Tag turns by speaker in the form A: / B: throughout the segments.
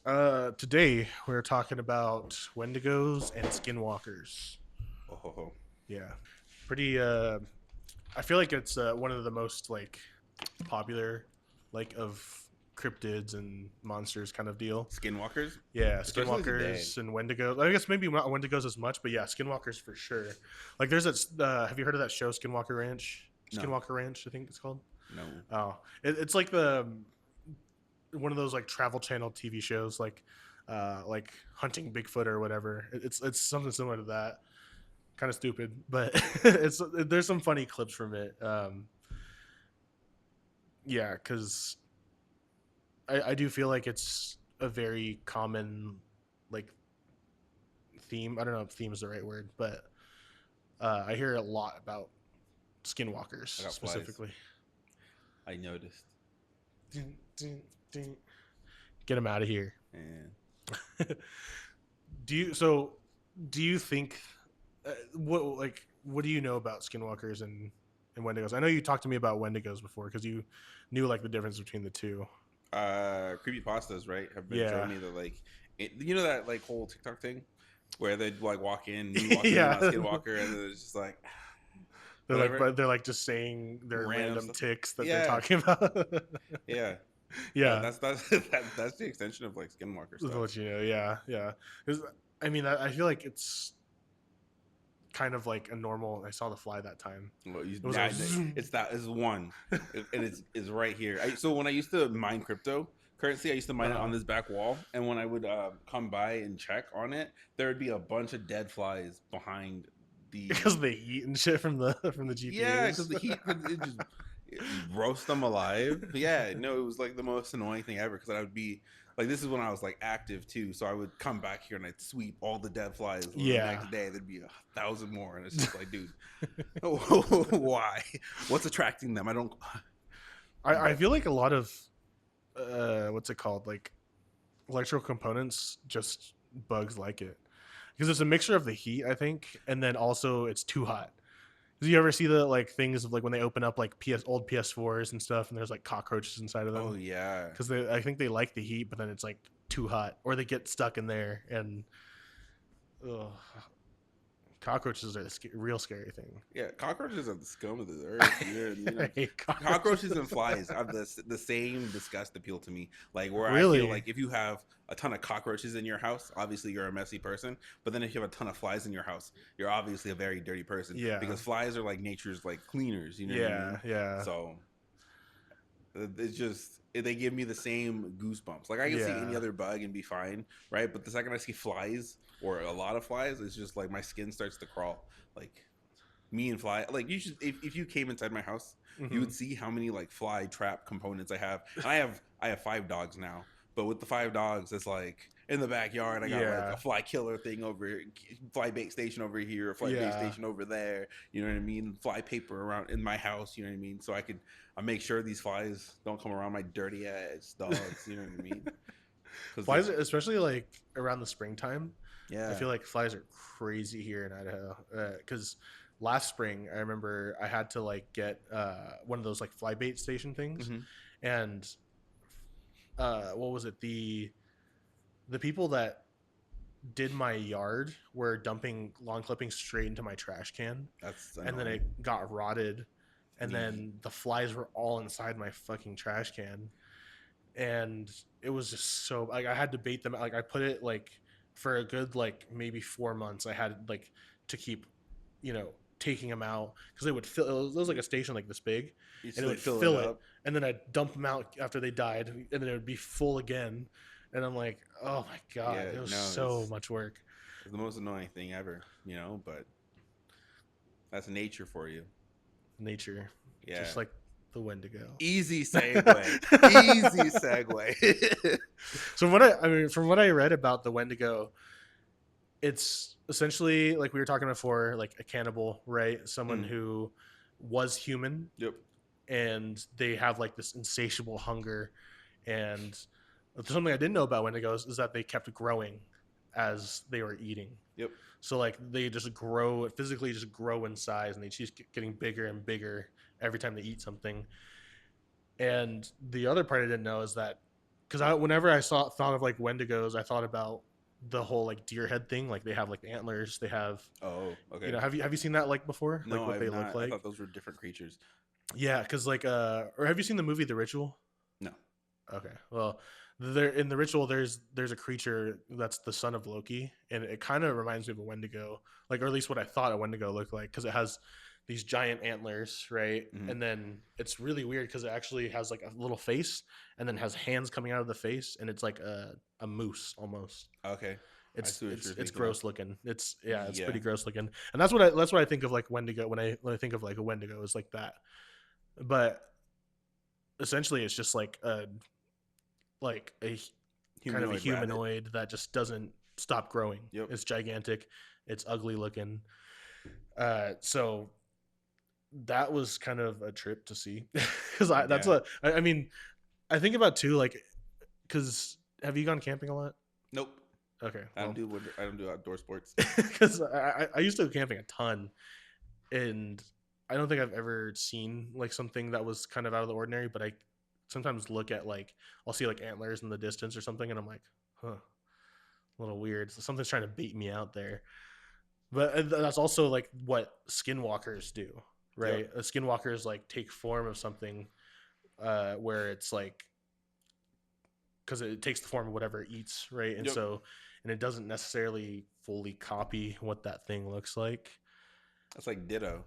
A: Today we're talking about Wendigos and Skinwalkers.
B: Oh,
A: Yeah, pretty. I feel like it's one of the most like popular, like of cryptids and monsters kind of deal.
B: skinwalkers,
A: Yeah,
B: especially today.
A: Skinwalkers and Wendigos. I guess maybe not Wendigos as much, but yeah, Skinwalkers for sure. Like, there's that. Have you heard of that show, Skinwalker Ranch?
B: No,
A: Skinwalker Ranch, I think it's called.
B: no.
A: Oh, it's like the one of those like Travel Channel TV shows, like hunting Bigfoot or whatever. It's something similar to that. Kind of stupid, but it's there's some funny clips from it. Yeah, because I do feel like it's a very common like theme. I don't know if theme is the right word, but I hear a lot about
B: I
A: skinwalkers
B: got flies.
A: specifically.
B: I noticed.
A: Ding, ding, ding. Get them out of here.
B: And
A: do you so? Do you think what do you know about skinwalkers and Wendigos? I know you talked to me about Wendigos before because you knew like the difference between the two.
B: creepy pastas, right? Have been showing
A: Yeah,
B: me that you know that like whole TikTok thing where they like walk in, me walking in
A: yeah.
B: on Skinwalker, and then it's just like
A: They're like,
B: whatever,
A: but they're like just saying their
B: random
A: random
B: stuff.
A: ticks that they're
B: Yeah,
A: talking about.
B: yeah.
A: Yeah,
B: That's the extension of like Skinwalker
A: that's
B: stuff.
A: what you know. Yeah, yeah. 'Cause, I mean, I feel like it's kind of like a normal. I saw the fly that time.
B: Well,
A: It was a zoom.
B: it's that is one, and it's right here. So when I used to mine crypto currency, I used to mine it
A: Uh,
B: on this back wall, and when I would come by and check on it, there would be a bunch of dead flies behind the.
A: because they eat and shit from the
B: Yeah, because
A: GPUs.
B: the heat could it roast them alive. Yeah, no, it was like the most annoying thing ever because I would be like, this is when I was like active too, so I would come back here and I'd sweep all the dead flies, and the
A: Yeah.
B: next day there'd be 1,000 more, and it's just like, dude, why? What's attracting them? I don't.
A: I
B: But
A: feel like a lot of what's it called, like electrical components, just bugs like it because it's a mixture of the heat, I think, and then also it's too hot. Do you ever see the like things of like when they open up like old PS4s and stuff, and there's like cockroaches inside of
B: oh
A: them
B: yeah,
A: because I think they like the heat, but then it's like too hot, or they get stuck in there, and ugh, cockroaches are the real scary thing.
B: yeah. Cockroaches are the scum of the earth.
A: I hate
B: Cockroaches
A: cockroaches.
B: and flies have the same disgust appeal to me. Like where I feel
A: Really?
B: like if you have a ton of cockroaches in your house, obviously you're a messy person. But then if you have a ton of flies in your house, you're obviously a very dirty person
A: Yeah.
B: because flies are like nature's like cleaners. You know what I
A: Yeah.
B: mean?
A: Yeah.
B: So it's just they give me the same goosebumps. Like I can see any
A: Yeah.
B: other bug and be fine, right? But the second I see flies or a lot of flies, it's just like my skin starts to crawl. Like me and fly, like you should if you came inside my house, you
A: Hmm.
B: would see how many like fly trap components I have. And I have 5 dogs now, but with the 5 dogs, it's like in the backyard I got like a
A: Yeah.
B: fly killer thing over here, fly bait station over here, a fly bait
A: Yeah.
B: station over there, you know what I mean, fly paper around in my house, you know what I mean, so I make sure these flies don't come around my dirty ass dogs, you know what I mean, because
A: Flies, especially like around the springtime. I
B: yeah.
A: feel like flies are crazy here in Idaho. Because last spring, I remember I had to like get one of those like fly bait station things,
B: Hmm.
A: and what was it? The people that did my yard were dumping lawn clippings straight into my trash can,
B: That's
A: and then
B: annoying.
A: it got rotted, and
B: Ye-
A: then the flies were all inside my fucking trash can, and it was just so like I had to bait them. Like I put it like for a good like maybe 4 months. I had like to keep, you know, taking them out because they would fill. It was like a station like this big,
B: you
A: and
B: just
A: it would
B: like fill it
A: fill it,
B: up.
A: and then I'd dump them out after they died, and then it would be full again. And I'm like, oh my god,
B: Yeah,
A: it was
B: no,
A: so much work.
B: it's the most annoying thing ever, but that's nature for you.
A: Nature, just
B: Yeah.
A: like the Wendigo.
B: Easy segue. Easy segue.
A: So I mean, from what I read about the Wendigo, it's essentially like we were talking before, like a cannibal, right? Someone
B: Mm,
A: who was human
B: yep.
A: and they have like this insatiable hunger. And something I didn't know about Wendigos is that they kept growing as they were eating.
B: Yep.
A: So like they just grow physically, just grow in size, and they keep getting bigger and bigger every time they eat something. And the other part I didn't know is that because whenever I thought of like Wendigos, I thought about the whole like deer head thing. Like they have like antlers. They have,
B: Oh, okay.
A: have you seen that like before? Like
B: No,
A: what
B: I've
A: they look
B: not. I
A: like?
B: thought those were different creatures.
A: Yeah, because like or have you seen the movie The Ritual?
B: No.
A: Okay, well, there in the ritual, there's a creature that's the son of Loki, and it kind of reminds me of a Wendigo, like or at least what I thought a Wendigo looked like, because it has these giant antlers, right?
B: Hmm.
A: And then it's really weird because it actually has like a little face, and then has hands coming out of the face, and it's like a moose almost.
B: Okay. I
A: It's
B: see what
A: it's
B: you're
A: it's
B: thinking of.
A: gross looking. It's yeah, it's
B: Yeah.
A: pretty gross looking, and that's what I think of like Wendigo when I think of like a Wendigo is like that, but essentially it's just like a kind of a
B: Humanoid rabbit.
A: humanoid that just doesn't stop growing.
B: Yep.
A: It's gigantic. It's ugly looking. So that was kind of a trip to see because that's
B: Yeah.
A: what I mean. I think about too, like, because have you gone camping a lot?
B: Nope.
A: Okay,
B: I don't
A: well,
B: do I don't do outdoor sports.
A: because I used to go camping a ton, and I don't think I've ever seen like something that was kind of out of the ordinary. But I sometimes look at like I'll see like antlers in the distance or something, and I'm like, huh, a little weird. So something's trying to bait me out there. But that's also like what skinwalkers do,
B: Yep.
A: right? Skinwalkers like take form of something where it's like because it takes the form of whatever it eats, right? And
B: Yep.
A: so and it doesn't necessarily fully copy what that thing looks like.
B: That's like Ditto.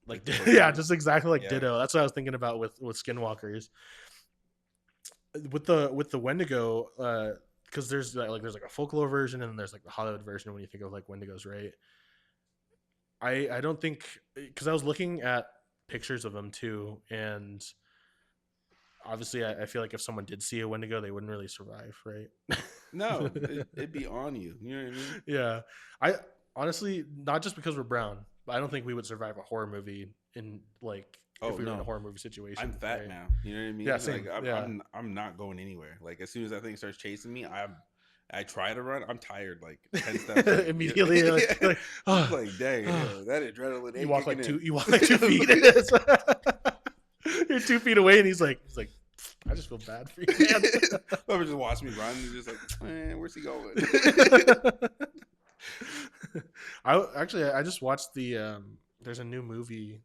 B: Like
A: Like
B: the
A: yeah,
B: Pokemon.
A: just exactly like
B: Yeah.
A: Ditto. That's what I was thinking about with skinwalkers. With the Wendigo, because there's like a folklore version and then there's like the Hollywood version when you think of like Wendigos, right? I don't think because I was looking at pictures of them too, and obviously I feel like if someone did see a Wendigo, they wouldn't really survive, right?
B: No, it'd be on you. You know what I mean?
A: Yeah, I honestly not just because we're brown, but I don't think we would survive a horror movie in like
B: Oh
A: if we were in a
B: no.
A: horror movie
B: I'm
A: situation,
B: fat
A: right?
B: now. You know what I
A: Yeah,
B: mean? Like
A: same. Yeah,
B: I'm not going anywhere. Like as soon as that thing starts chasing me, I try to run. I'm tired. Like 10 steps in.
A: immediately
B: Yeah.
A: you're like
B: It's
A: oh,
B: like dang,
A: oh.
B: that adrenaline
A: You
B: ain't
A: walk
B: kicking
A: like
B: in.
A: you walk like 2 feet. You're 2 feet away, and he's like, I just feel bad for you, man.
B: Whoever just watched me run, he's just like, man, where's he going?
A: I just watched there's a new movie.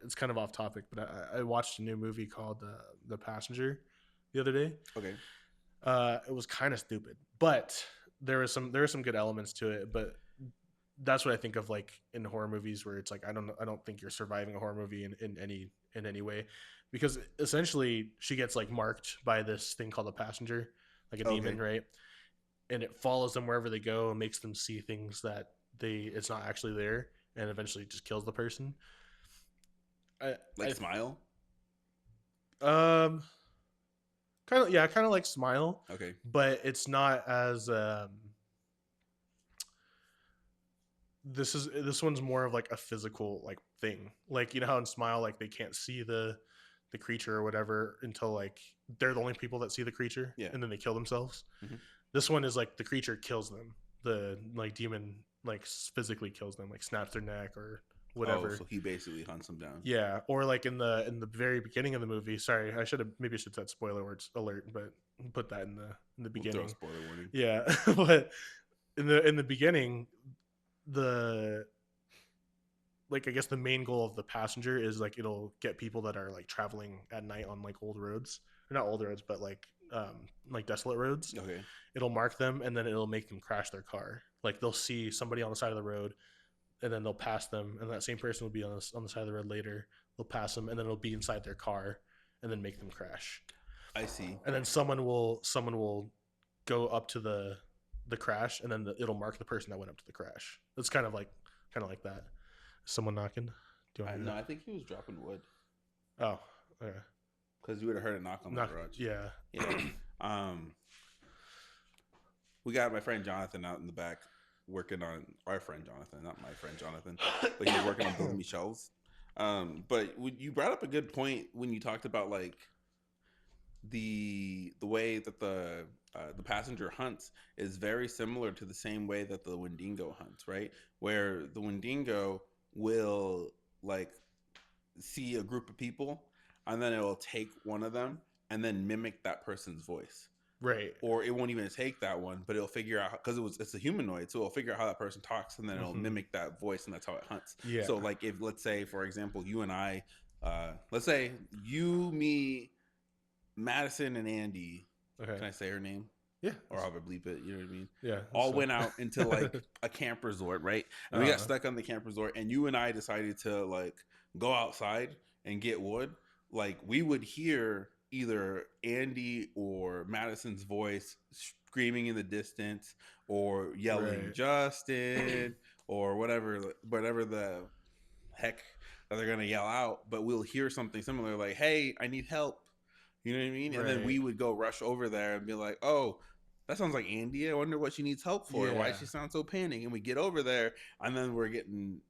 A: It's kind of off topic, but I watched a new movie called The Passenger the other day.
B: Okay.
A: It was kind of stupid, but there were some good elements to it. But that's what I think of like in horror movies where it's like I don't think you're surviving a horror movie in any way, because essentially she gets like marked by this thing called a passenger, like a demon,
B: Okay.
A: right? And it follows them wherever they go and makes them see things that it's not actually there, and eventually just kills the person. I
B: Like Smile.
A: um kind of, yeah, kind of like Smile,
B: Okay.
A: but it's not as this one's more of like a physical like thing. Like you know how in Smile like they can't see the creature or whatever until like they're the only people that see the creature,
B: Yeah.
A: and then they kill themselves.
B: Hmm.
A: This one is like the creature kills them. The like demon like physically kills them, like snaps their neck or
B: Oh,
A: whatever.
B: so he basically hunts them down.
A: Yeah, or like in the very beginning of the movie. Sorry, maybe I should set spoiler words alert, but put that in the
B: We'll throw a
A: beginning.
B: spoiler warning.
A: Yeah, but in the beginning, the like I guess the main goal of the passenger is like it'll get people that are like traveling at night on like old roads, or not old roads, but like desolate roads.
B: Okay.
A: It'll mark them and then it'll make them crash their car. Like they'll see somebody on the side of the road and then they'll pass them, and that same person will be on the side of the road later. They'll pass them and then it'll be inside their car and then make them crash.
B: I see.
A: And then someone will go up to the crash, and then it'll mark the person that went up to the crash. It's kind of like that. Someone knocking. Do you want me
B: No,
A: to?
B: I think he was dropping wood
A: Oh, okay.
B: because you would have heard a knock on the
A: Knock.
B: garage.
A: Yeah.
B: Yeah. We got my friend Jonathan out in the back working on our friend Jonathan, not my friend Jonathan, but he's working on building me shelves. But you brought up a good point when you talked about like the way that the passenger hunts is very similar to the same way that the Wendigo hunts, right? Where the Wendigo will like see a group of people and then it will take one of them and then mimic that person's voice.
A: Right.
B: or it won't even take that one, but it'll figure out because it's a humanoid, so it'll figure out how that person talks, and then it'll
A: Hmm.
B: mimic that voice, and that's how it hunts.
A: Yeah.
B: So like if let's say for example you and I, let's say you, me, Madison, and Andy.
A: Okay.
B: Can I say her name?
A: Yeah.
B: Or I'll bleep it. You know what I mean?
A: Yeah.
B: All went out into like a camp resort, right? And we got
A: uh,
B: stuck on the camp resort, and you and I decided to like go outside and get wood. Like we would hear either Andy or Madison's voice screaming in the distance, or yelling
A: right.
B: Justin, or whatever the heck that they're gonna yell out. But we'll hear something similar, like, "Hey, I need help." You know what I mean? And then
A: Right.
B: we would go rush over there and be like, "Oh, that sounds like Andy. I wonder what she needs help for. Why
A: Yeah.
B: does she sound so panicked?" And we get over there, and then we're getting,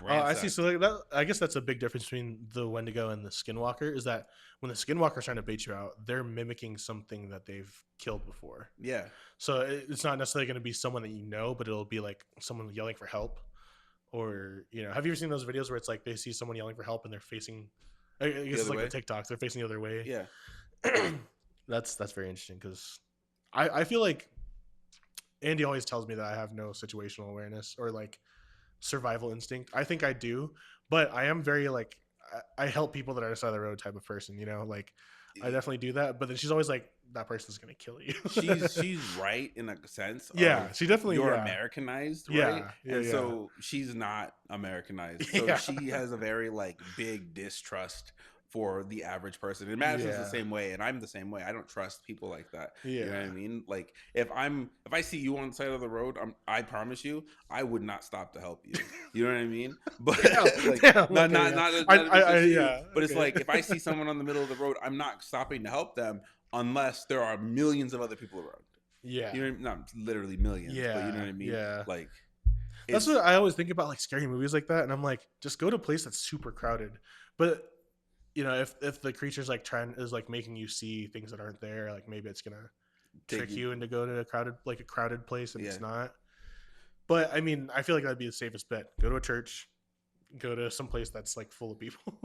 A: Oh, I see. So
B: ransacked.
A: like that, I guess that's a big difference between the Wendigo and the Skinwalker. Is that when the Skinwalker's trying to bait you out, they're mimicking something that they've killed before.
B: Yeah,
A: So it's not necessarily going to be someone that you know, but it'll be like someone yelling for help, or have you ever seen those videos where it's like they see someone yelling for help and they're facing? I guess
B: the
A: it's
B: other
A: like the
B: way.
A: TikToks. They're facing the other way.
B: Yeah,
A: That's very interesting because I feel like Andy always tells me that I have no situational awareness or like survival instinct. I think I do, but I am very like I help people that are on the side of the road type of person. Like I definitely do that. But then she's always like, that person's gonna kill you.
B: she's right in a sense
A: Yeah,
B: of
A: she definitely
B: you're
A: yeah
B: Americanized, right?
A: yeah yeah
B: And
A: yeah
B: so she's not Americanized. So
A: yeah
B: she has a very like big distrust for the average person. And Madison's the
A: yeah
B: same way, and I'm the same way. I don't trust people like that. You know what I
A: yeah
B: mean? Like if I see you on the side of the road, I promise you, I would not stop to help you. You know what I mean? But
A: damn
B: like
A: damn
B: not
A: okay
B: not
A: yeah
B: not
A: I
B: not to
A: I,
B: be
A: I
B: close to you,
A: yeah
B: but it's
A: okay
B: like if I see someone on the middle of the road, I'm not stopping to help them unless there are millions of other people around.
A: yeah
B: You know, not literally millions, but you know
A: yeah
B: what I mean?
A: yeah.
B: Like
A: That's
B: it's
A: what I always think about, like scary movies like that, and I'm like, just go to a place that's super crowded. But if the creature's like trying is like making you see things that aren't there, like maybe it's gonna
B: take
A: trick
B: you.
A: you into go to a crowded place, and
B: Yeah.
A: it's not. But I mean, I feel like that'd be the safest bet. Go to a church, go to some place that's like full of people.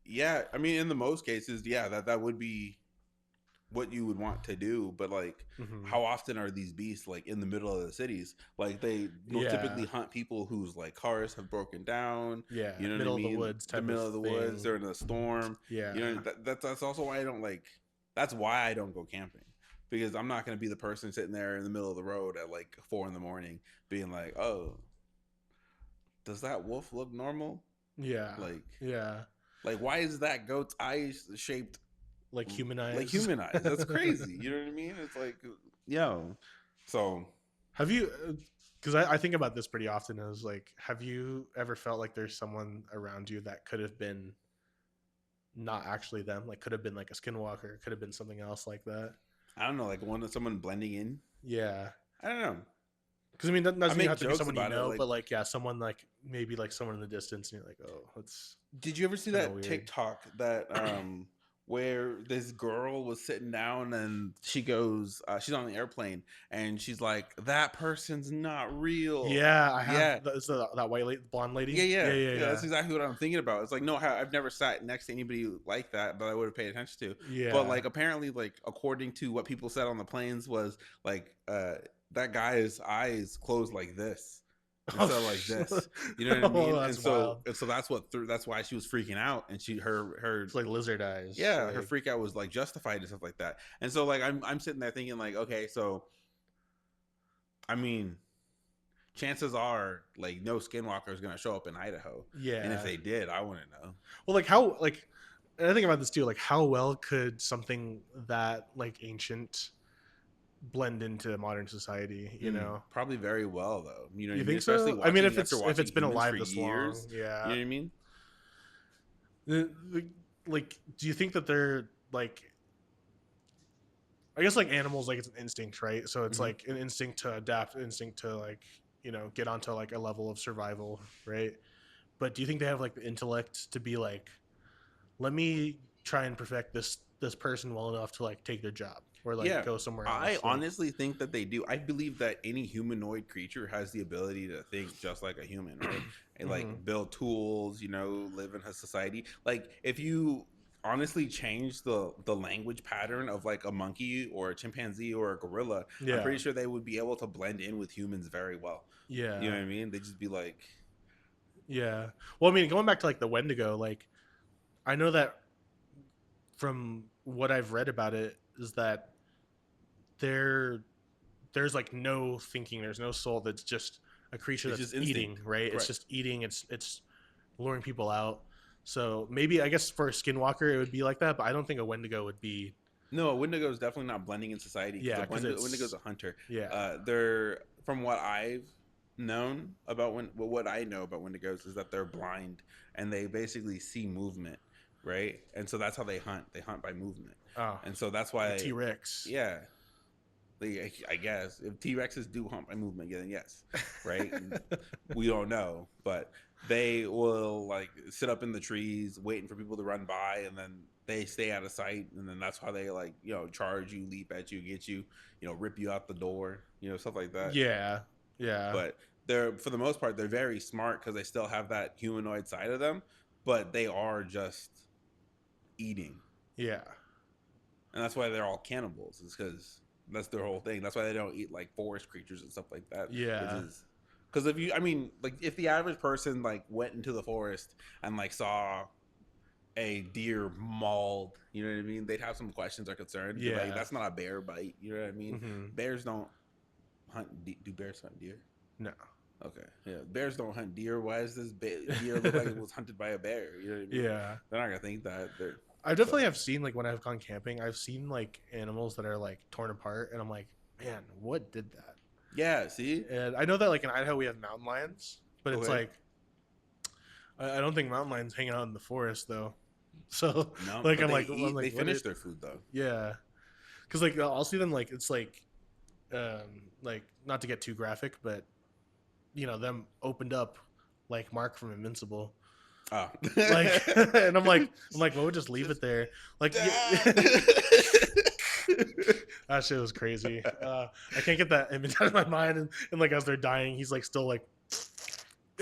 B: Yeah, I mean in the most cases, yeah, that would be what you would want to do, but like
A: Hmm.
B: how often are these beasts like in the middle of the cities? Like they will
A: Yeah,
B: typically hunt people whose like cars have broken down.
A: yeah,
B: You know what I
A: middle of the
B: mean?
A: woods
B: The
A: type of
B: middle of the woods,
A: thing.
B: they're in a storm.
A: Yeah,
B: You know that's also why I don't like. That's why I don't go camping, because I'm not going to be the person sitting there in the middle of the road at like 4 in the morning, being like, "Oh, does that wolf look normal?
A: yeah,
B: Like,
A: yeah.
B: why is that goat's eyes shaped
A: Like
B: like
A: humanize.
B: human eyes? That's crazy." You know what I mean? It's like, yo. So
A: Have you? Because I think about this pretty often. Is like, have you ever felt like there's someone around you that could have been not actually them? Like, could have been like a skinwalker, could have been something else like that.
B: I don't know, like someone blending in.
A: Yeah,
B: I don't know.
A: because I mean, that
B: I
A: doesn't even
B: make
A: have to be
B: jokes
A: someone you
B: about it.
A: know,
B: Like,
A: but like, yeah, someone like maybe like someone in the distance, and you're like, oh, that's
B: did you ever see
A: kind of
B: that
A: weird.
B: TikTok that where this girl was sitting down and she goes, she's on the airplane and she's like, "That person's not real."
A: Yeah, I have.
B: Yeah.
A: Is that white lady, blonde
B: Yeah,
A: lady? Yeah,
B: yeah,
A: yeah,
B: yeah.
A: yeah,
B: That's exactly what I'm thinking about. It's like, no, I've never sat next to anybody like that, but I would have paid attention to. But
A: yeah.
B: like, apparently, like according to what people said on the planes, was like, that guy's eyes closed like this
A: Oh,
B: instead of like this. You know what I
A: oh,
B: mean?
A: that's wild.
B: And so that's why she was freaking out, and her
A: It's like lizard eyes.
B: yeah, her
A: Like,
B: freak out was like justified and stuff like that. And so like I'm sitting there thinking like, okay, so I mean, chances are like no skinwalker is going to show up in Idaho. And if
A: yeah.
B: they did, I wouldn't know.
A: Well, like how like and I think about this too. Like, how well could something that like ancient blend into modern society?
B: Probably very well though. You know what
A: You
B: I mean?
A: think
B: Especially
A: so? I mean,
B: watching after
A: if
B: watching
A: it's been
B: humans for
A: alive this long,
B: years. You
A: yeah.
B: know what I mean?
A: Like, do you think that they're like? I guess like animals, like it's an instinct, right? So it's
B: Hmm.
A: like an instinct to adapt, an instinct to like get onto like a level of survival, right? But do you think they have like the intellect to be like, let me try and perfect this person well enough to like take their job or like
B: Yeah.
A: go somewhere
B: I
A: else? Like,
B: honestly think that they do. I believe that any humanoid creature has the ability to think just like a human, right? And
A: mm-hmm.
B: like build tools, live in a society. Like if you honestly change the language pattern of like a monkey or a chimpanzee or a gorilla, I'm
A: Yeah.
B: pretty sure they would be able to blend in with humans very well. You know
A: Yeah.
B: what I mean? They'd just be like,
A: Yeah. Well, I mean, going back to like the Wendigo, like I know that from what I've read about it is that there there's like no thinking, there's no soul. That's just a creature
B: it's
A: that's
B: just
A: eating,
B: instinct.
A: right? It's
B: Right.
A: just eating. It's luring people out. So maybe I guess for a skinwalker it would be like that, but I don't think a Wendigo would be.
B: No, a Wendigo is definitely not blending in society because
A: Yeah,
B: a
A: because
B: Wendigo is
A: it's
B: a hunter.
A: yeah,
B: They're from what I've known about what I know about Wendigos is that they're blind and they basically see movement, right? And so that's how they hunt. They hunt by movement,
A: oh,
B: and so that's
A: like a
B: why,
A: T Rex.
B: yeah, I guess if T Rexes do hunt by movement, then yes, right? We don't know, but they will like sit up in the trees waiting for people to run by, and then they stay out of sight, and then that's how they like charge you, leap at you, get you, rip you out the door, stuff like that.
A: Yeah, yeah,
B: But they're for the most part they're very smart because they still have that humanoid side of them, but they are just eating,
A: yeah,
B: and that's why they're all cannibals. Is because that's their whole thing. That's why they don't eat like forest creatures and stuff like that, which
A: yeah,
B: is because if you, I mean, like if the average person like went into the forest and like saw a deer mauled, you know what I mean, they'd have some questions or concerns. Be like,
A: yeah.
B: that's not a bear bite, you know what I mean?
A: Hmm.
B: Bears don't hunt. Do bears hunt deer?
A: No.
B: Okay, yeah, bears don't hunt deer. Why does this deer look like it was hunted by a bear? You know what I mean?
A: Yeah.
B: They're not gonna think that. They're
A: I
B: so
A: definitely have seen like when I've gone camping, I've seen like animals that are like torn apart, and I'm like, man, what did that?
B: yeah. See,
A: And I know that like in Idaho we have mountain lions, but it's
B: okay,
A: like I don't think mountain lions hang out in the forest though. So
B: no,
A: like
B: but they
A: I'm
B: eat. They
A: like, what
B: finish
A: it?
B: their food though.
A: Yeah, because like I'll see them like it's like not to get too graphic, but them opened up like Mark from Invincible.
B: Oh.
A: Like, and I'm like, well, we'll just leave it there. Like,
B: Dad.
A: that shit was crazy. I can't get that image out of my mind. And like, as they're dying, he's like still like,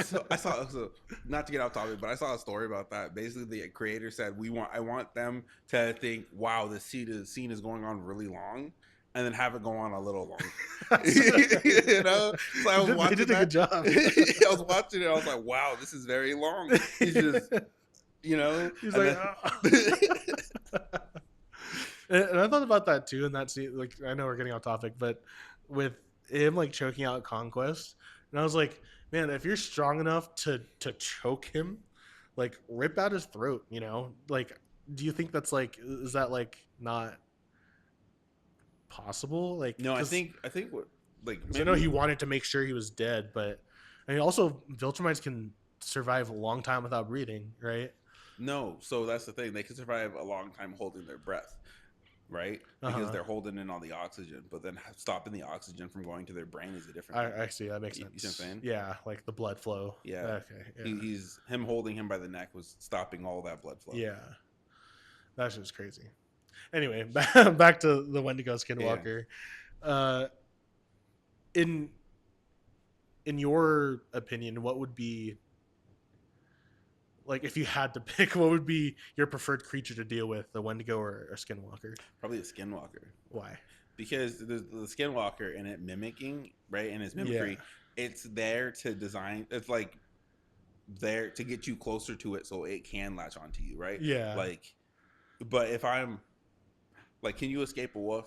B: So I saw, so not to get off topic, but I saw a story about that. Basically, the creator said, I want them to think, wow, this scene is going on really long, and then have it go on a little longer. So I was
A: they
B: watching
A: did a good
B: that.
A: job.
B: I was watching it. I was like, wow, this is very long. He's just,
A: He's
B: and
A: like,
B: then.
A: and I thought about that too. And that scene, like, I know we're getting off topic, but with him like choking out Conquest, and I was like, man, if you're strong enough to choke him, like rip out his throat, like, do you think that's like, is that like not possible? Like,
B: No,
A: because
B: I think what, like
A: I know
B: maybe
A: he wanted to make sure he was dead, but I mean, also Viltrumites can survive a long time without breathing, right?
B: no. So that's the thing. They can survive a long time holding their breath, right?
A: Uh
B: Because
A: huh.
B: they're holding in all the oxygen, but then stopping the oxygen from going to their brain is a different thing.
A: I see. That makes
B: You see what I'm
A: sense.
B: saying?
A: Yeah, like the blood flow.
B: Yeah.
A: Okay. Yeah.
B: He's him holding him by the neck was stopping all that blood flow.
A: Yeah. That's just crazy. Anyway, back to the Wendigo
B: Yeah.
A: Skinwalker. Uh, in in your opinion, what would be like if you had to pick? What would be your preferred creature to deal with, a Wendigo or a Skinwalker?
B: Probably a skinwalker.
A: Why?
B: Because the skinwalker and it mimicking, right? And its
A: Yeah.
B: mimicry, it's there to design, it's like there to get you closer to it so it can latch onto you, right?
A: Yeah.
B: Like, but if I'm like, can you escape a wolf?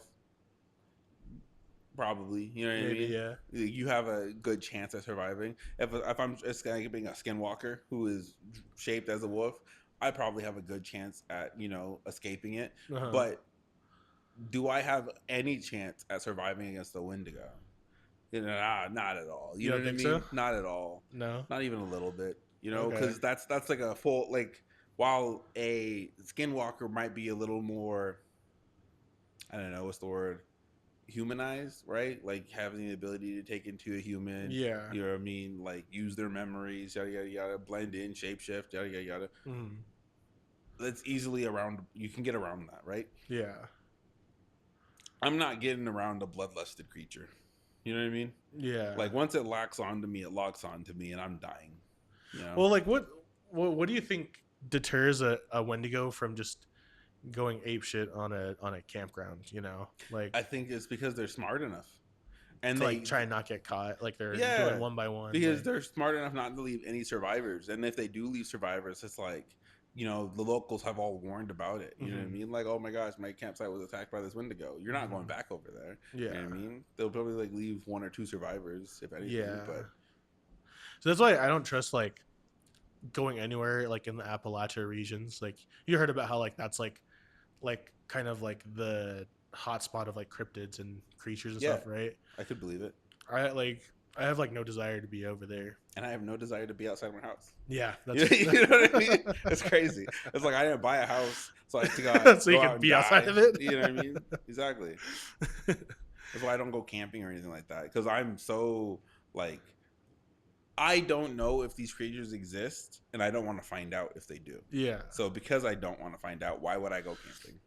B: Probably, you know what I
A: Maybe.
B: mean.
A: Yeah.
B: You have a good chance at surviving. If I'm escaping a skinwalker who is shaped as a wolf, I probably have a good chance at escaping it.
A: Uh-huh.
B: But do I have any chance at surviving against the Wendigo? Not at all.
A: You
B: You know
A: don't
B: what I
A: think so?
B: mean? Not at all.
A: No.
B: Not even a little bit.
A: Okay.
B: Because that's like a full like. While a skinwalker might be a little more, I don't know what's the word, humanized, right? Like having the ability to take into a human.
A: Yeah.
B: You know what I mean? Like use their memories, yada yada yada, blend in, shapeshift, yada yada yada.
A: Mm.
B: That's easily around. You can get around that, right?
A: Yeah.
B: I'm not getting around a bloodlusted creature. You know what I mean?
A: Yeah.
B: Like once it locks onto me, it locks onto me, and I'm dying.
A: Well, like what do you think deters a Wendigo from just going ape shit on a campground, you know, like
B: I think it's because they're smart enough, and
A: to like
B: they
A: try and not get caught. Like they're going
B: yeah,
A: one by one.
B: because
A: Like,
B: they're smart enough not to leave any survivors. And if they do leave survivors, it's like, you know, the locals have all warned about it. You know what I
A: mm-hmm,
B: mean? Like, oh my gosh, my campsite was attacked by this Wendigo. You're not going
A: mm-hmm.
B: back over there. You
A: Yeah,
B: know what I mean? They'll probably like leave one or two survivors, if anything.
A: yeah.
B: But
A: So that's why I don't trust like going anywhere like in the Appalachia regions. Like you heard about how like that's like kind of like the hotspot of like cryptids and creatures and
B: yeah,
A: stuff, right?
B: I could believe it.
A: I have like no desire to be over there.
B: And I have no desire to be outside my house.
A: Yeah,
B: You
A: that's
B: know what I mean? It's crazy. It's like I didn't buy a house so I to
A: so you
B: go out
A: can
B: and
A: be outside
B: die.
A: of it.
B: You know what I mean? Exactly. That's why I don't go camping or anything like that, because I'm so like, I don't know if these creatures exist, and I don't want to find out if they do.
A: Yeah,
B: So because I don't want to find out, why would I go camping?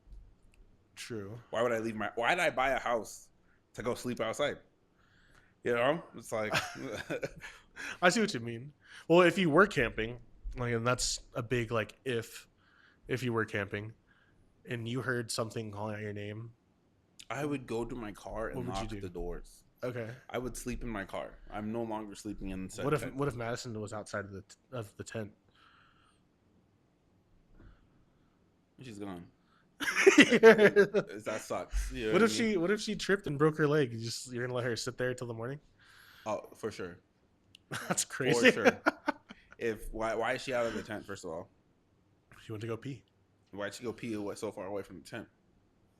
A: true.
B: Why would I leave my? Why did I buy a house to go sleep outside? You know, it's like
A: I see what you mean. Well, if you were camping, like, and that's a big like if you were camping and you heard something calling out your name,
B: I would go to my car and
A: what would you
B: lock
A: do?
B: the doors.
A: Okay.
B: I would sleep in my car. I'm no longer sleeping in the tent.
A: What if Madison was outside of the tent?
B: She's gone.
A: What
B: That sucks. You know
A: what if she tripped and broke her leg? You're gonna let her sit there till the morning?
B: Oh, for sure.
A: That's crazy.
B: For sure. Why is she out of the tent? First of all,
A: She went to go pee,
B: why'd she go pee so far away from the tent?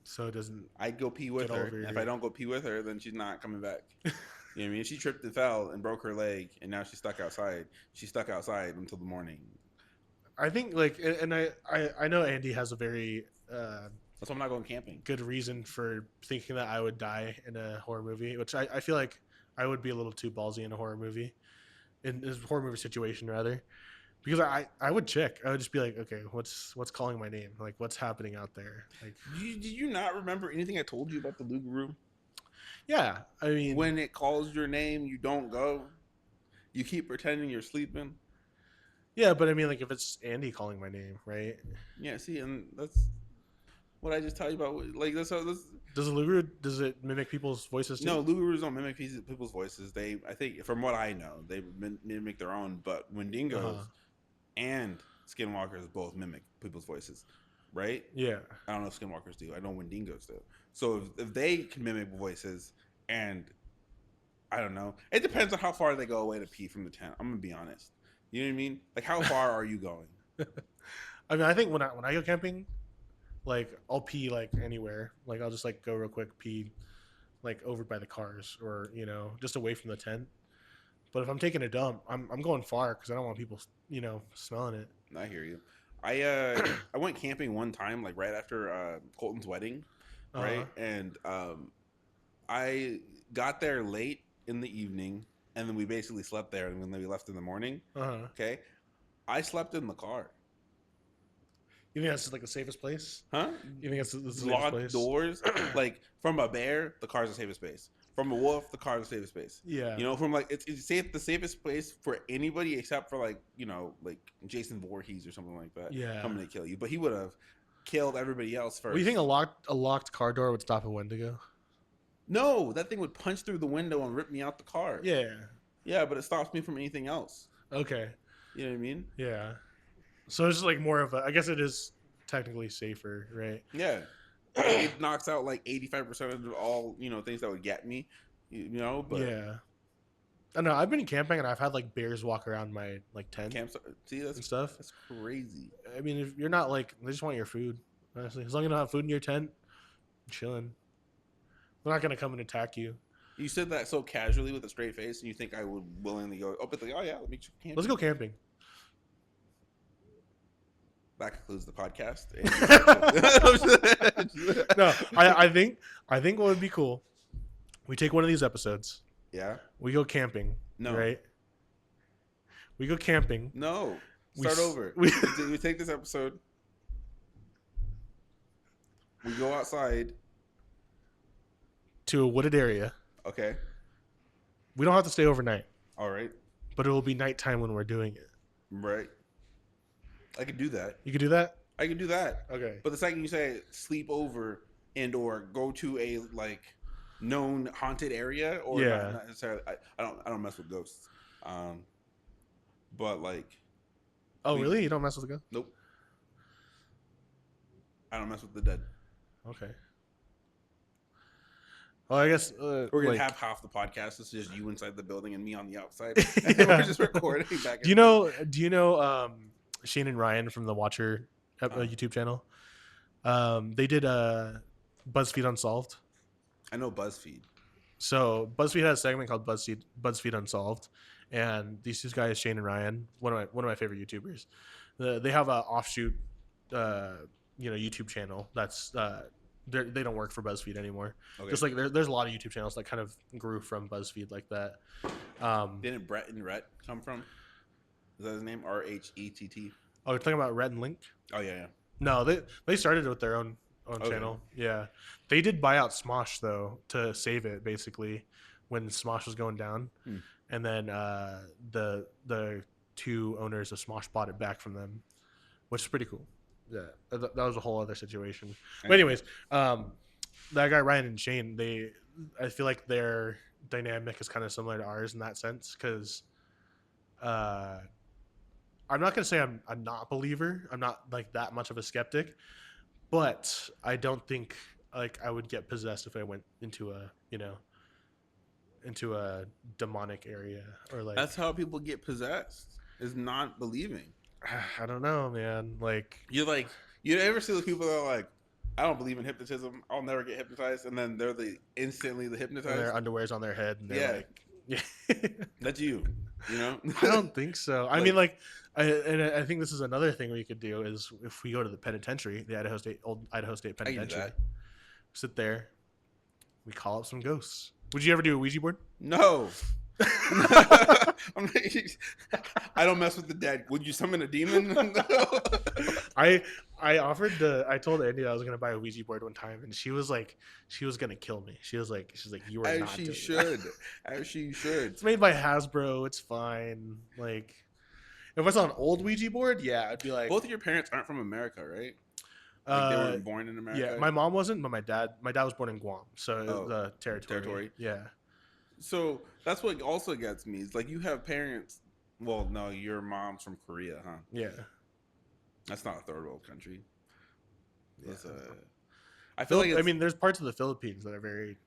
A: so it doesn't.
B: I'd go pee with
A: Get
B: her.
A: over
B: And if
A: your-
B: I don't go pee with her, then she's not coming back. You know what I mean? She tripped and fell and broke her leg, and now she's stuck outside. She's stuck outside until the morning.
A: I think like, and I know Andy has a very
B: That's why I'm not going camping.
A: good reason for thinking that I would die in a horror movie, which I feel like I would be a little too ballsy in a horror movie, in a horror movie situation rather, because I would check. I would just be like, okay, what's calling my name? Like, what's happening out there? Like,
B: Did you not remember anything I told you about the Luger room?
A: yeah, I mean,
B: When it calls your name, you don't go. You keep pretending you're sleeping.
A: yeah, but I mean, like, if it's Andy calling my name, right?
B: Yeah, see, and that's what I just tell you about. Like, that's how this.
A: Does it mimic people's voices too?
B: No, Lugarus don't mimic people's voices. I think, from what I know, they mimic their own. But Wendigos and Skinwalkers both mimic people's voices, right?
A: Yeah.
B: I don't know if Skinwalkers do. I know Wendigos do. So if they can mimic voices, and I don't know, it depends on how far they go away to pee from the tent. I'm gonna be honest. You know what I mean? Like, how far are you going?
A: I mean, I think when I go camping, like, I'll pee like anywhere. Like, I'll just like go real quick, pee like over by the cars, or you know, just away from the tent. But if I'm taking a dump, I'm going far because I don't want people, you know, smelling it.
B: I hear you. I went camping one time, like right after Colton's wedding, right? And I got there late in the evening, and then we basically slept there, and then we left in the morning. Okay, I slept in the car.
A: You think that's like the safest place?
B: Huh?
A: You think it's the safest
B: Locked
A: place?
B: doors. Like, from a bear, the car's the safest space. From a wolf, the car's the safest space.
A: Yeah.
B: You know, from like it's safe, the safest place for anybody except for, like, you know, like Jason Voorhees or something like that.
A: Yeah.
B: Coming to kill you, but he would have killed everybody else first.
A: Well, you think a locked car door would stop a Wendigo?
B: No, that thing would punch through the window and rip me out the car.
A: Yeah.
B: Yeah, but it stops me from anything else.
A: Okay.
B: You know what I mean?
A: Yeah. So it's just like more of a. I guess it is technically safer, right?
B: Yeah. It knocks out like 85% of all, you know, things that would get me. You know, but
A: yeah. I know. I've been camping and I've had like bears walk around my like tent
B: see,
A: and stuff.
B: That's crazy.
A: I mean, if you're not like, they just want your food. Honestly, as long as you don't have food in your tent, I'm chilling. They're not gonna come and attack you.
B: You said that so casually with a straight face, and you think I would willingly go? Oh, but like, oh yeah, let me camping.
A: Let's go camping.
B: That concludes the podcast.
A: No, I think what would be cool. We take one of these episodes.
B: Yeah.
A: We go camping.
B: No.
A: Right. We go camping.
B: No. Start over.
A: We
B: take this episode. We go outside
A: to a wooded area.
B: Okay.
A: We don't have to stay overnight.
B: All right.
A: But it will be nighttime when we're doing it.
B: Right. I could do that.
A: You could do that?
B: I can do that.
A: Okay.
B: But the second you say sleep over and or go to a like known haunted area or
A: Yeah.
B: not necessarily, I don't mess with ghosts. Um, but like
A: Oh,
B: we
A: really? You don't mess with the ghost?
B: nope, I don't mess with the dead.
A: Okay. Well, I guess
B: We're gonna
A: like
B: have half the podcast. It's just you inside the building and me on the outside, and then we're
A: yeah.
B: just recording back
A: Do
B: and
A: you
B: forth.
A: know? Do you know Shane and Ryan from the Watcher YouTube channel? They did BuzzFeed Unsolved.
B: I know BuzzFeed.
A: So BuzzFeed has a segment called BuzzFeed Unsolved, and these two guys, Shane and Ryan, one of my favorite YouTubers. They have a offshoot, uh, YouTube channel that's they don't work for BuzzFeed anymore.
B: Okay.
A: Just like there's a lot of YouTube channels that kind of grew from BuzzFeed like that.
B: Didn't Brett and Rhett come from? Is that his name? RHETT.
A: Oh, you're talking about Red and Link?
B: Oh yeah.
A: No, they started with their own
B: Okay.
A: channel. Yeah, they did buy out Smosh though to save it basically when Smosh was going down, and then the two owners of Smosh bought it back from them, which is pretty cool. Yeah, that was a whole other situation. But anyways, that guy Ryan and Shane, I feel like their dynamic is kind of similar to ours in that sense because. I'm not gonna say I'm not a believer. I'm not like that much of a skeptic, but I don't think like I would get possessed if I went into a demonic area or like.
B: That's how people get possessed. Is not believing.
A: I don't know, man. Like
B: You ever see those people that are like, I don't believe in hypnotism. I'll never get hypnotized, and then they're instantly the hypnotized.
A: their underwear's on their head, and they're like, yeah.
B: That's you. You know.
A: I don't think so. I mean, like, I think this is another thing we could do is if we go to the penitentiary, the old Idaho State Penitentiary, sit there, we call up some ghosts. Would you ever do a Ouija board?
B: No. I don't mess with the dead. Would you summon a demon?
A: I told Andy that I was gonna buy a Ouija board one time, and she was gonna kill me. She's like, you are not doing that.
B: As she should.
A: It's made by Hasbro. It's fine. Like, if I saw an old Ouija board, yeah, I'd be like.
B: Both of your parents aren't from America, right? Like they weren't born in America.
A: Yeah, my mom wasn't, but my dad was born in Guam, so the territory. Yeah.
B: So that's what also gets me. It's like you have parents. Well, no, your mom's from Korea, huh?
A: Yeah.
B: That's not a third world country.
A: Yeah.
B: I feel like
A: I mean, there's parts of the Philippines that are very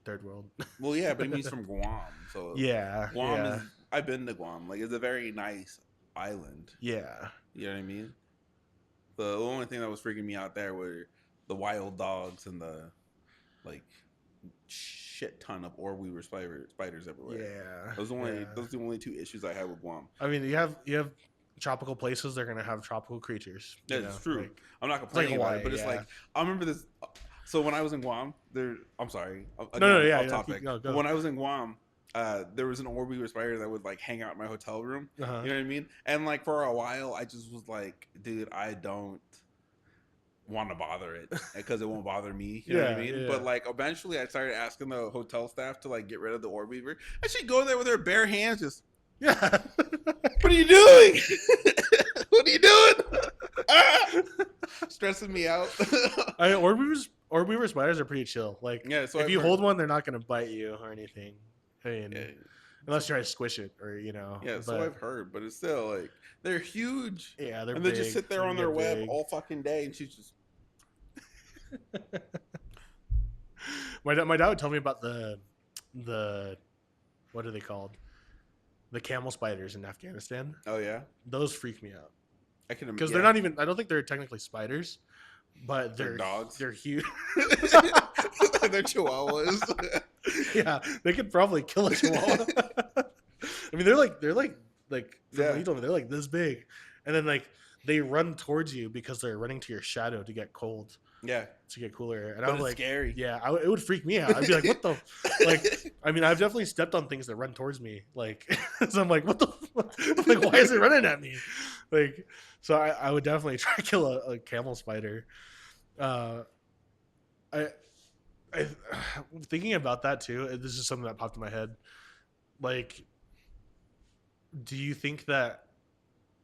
A: third world.
B: Well, yeah, but he's from Guam, so
A: yeah.
B: Guam is. I've been to Guam. Like, it's a very nice island.
A: Yeah.
B: You know what I mean? The only thing that was freaking me out there were the wild dogs and the like shit ton of orb weaver spiders everywhere.
A: Yeah.
B: Those are the only two issues I had with Guam.
A: I mean, you have tropical places, they're gonna have tropical creatures.
B: That's true.
A: Like,
B: I'm not complaining
A: Hawaii,
B: about it, but it's like I remember this. So when I was in Guam, I'm sorry.
A: Off
B: topic.
A: go.
B: When I was in Guam, there was an orb weaver spider that would like hang out in my hotel room.
A: Uh-huh.
B: You know what I mean? And like for a while, I just was like, dude, I don't want to bother it because it won't bother me. You know what I mean?
A: Yeah.
B: But like eventually, I started asking the hotel staff to like get rid of the orb weaver, and she'd go there with her bare hands, just
A: Yeah.
B: what are you doing? What are you doing? Stressing me out.
A: Orb weaver spiders are pretty chill. Like,
B: yeah, so
A: if you hold one, they're not gonna bite you or anything. I mean,
B: yeah.
A: unless you try to squish it or
B: Yeah, so I've heard, but it's still like they're huge.
A: Yeah, they're
B: and
A: big.
B: they just sit there on their web all fucking day, and she's just.
A: My dad would tell me about the what are they called? The camel spiders in Afghanistan.
B: Oh yeah,
A: those freak me out.
B: I can
A: because they're not even. I don't think they're technically spiders, but
B: they're dogs.
A: They're huge.
B: They're chihuahuas.
A: Yeah, they could probably kill a chihuahua. I mean, they're like
B: yeah.
A: you told me they're like this big, and then like they run towards you because they're running to your shadow to get cold.
B: Yeah,
A: to get cooler. And
B: but
A: I was like,
B: scary.
A: Yeah, it would freak me out. I'd be like, what the? Like, I mean, I've definitely stepped on things that run towards me. Like, so I'm like, what the? Like, why is it running at me? Like, so I would definitely try to kill a camel spider. I thinking about that too. This is something that popped in my head. Like, do you think that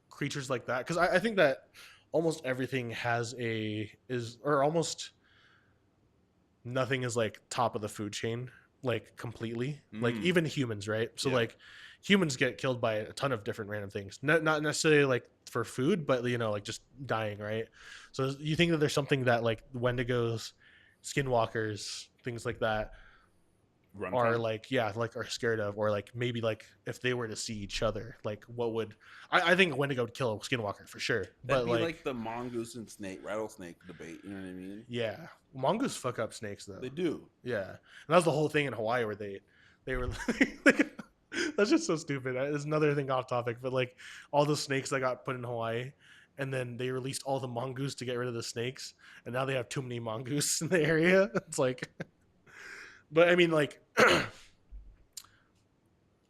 A: creatures like that? Because I think that almost everything has a is or almost nothing is like top of the food chain, like completely, like
B: Mm,
A: even humans, right? So
B: yeah.
A: like humans get killed by a ton of different random things, not necessarily like for food, but like just dying, right? So you think that there's something that like wendigos, skinwalkers, things like that
B: Run
A: are
B: from.
A: like, yeah, like are scared of, or like maybe like if they were to see each other, like what would I think a wendigo would kill a skinwalker for sure,
B: That'd
A: but
B: be like
A: like
B: the mongoose and snake rattlesnake debate. You know what I mean?
A: yeah, mongoose fuck up snakes though.
B: They do.
A: Yeah, and that was the whole thing in Hawaii where they were like, that's just so stupid. There's another thing off topic, but like all the snakes that got put in Hawaii, and then they released all the mongoose to get rid of the snakes, and now they have too many mongoose in the area. It's like, but I mean, like,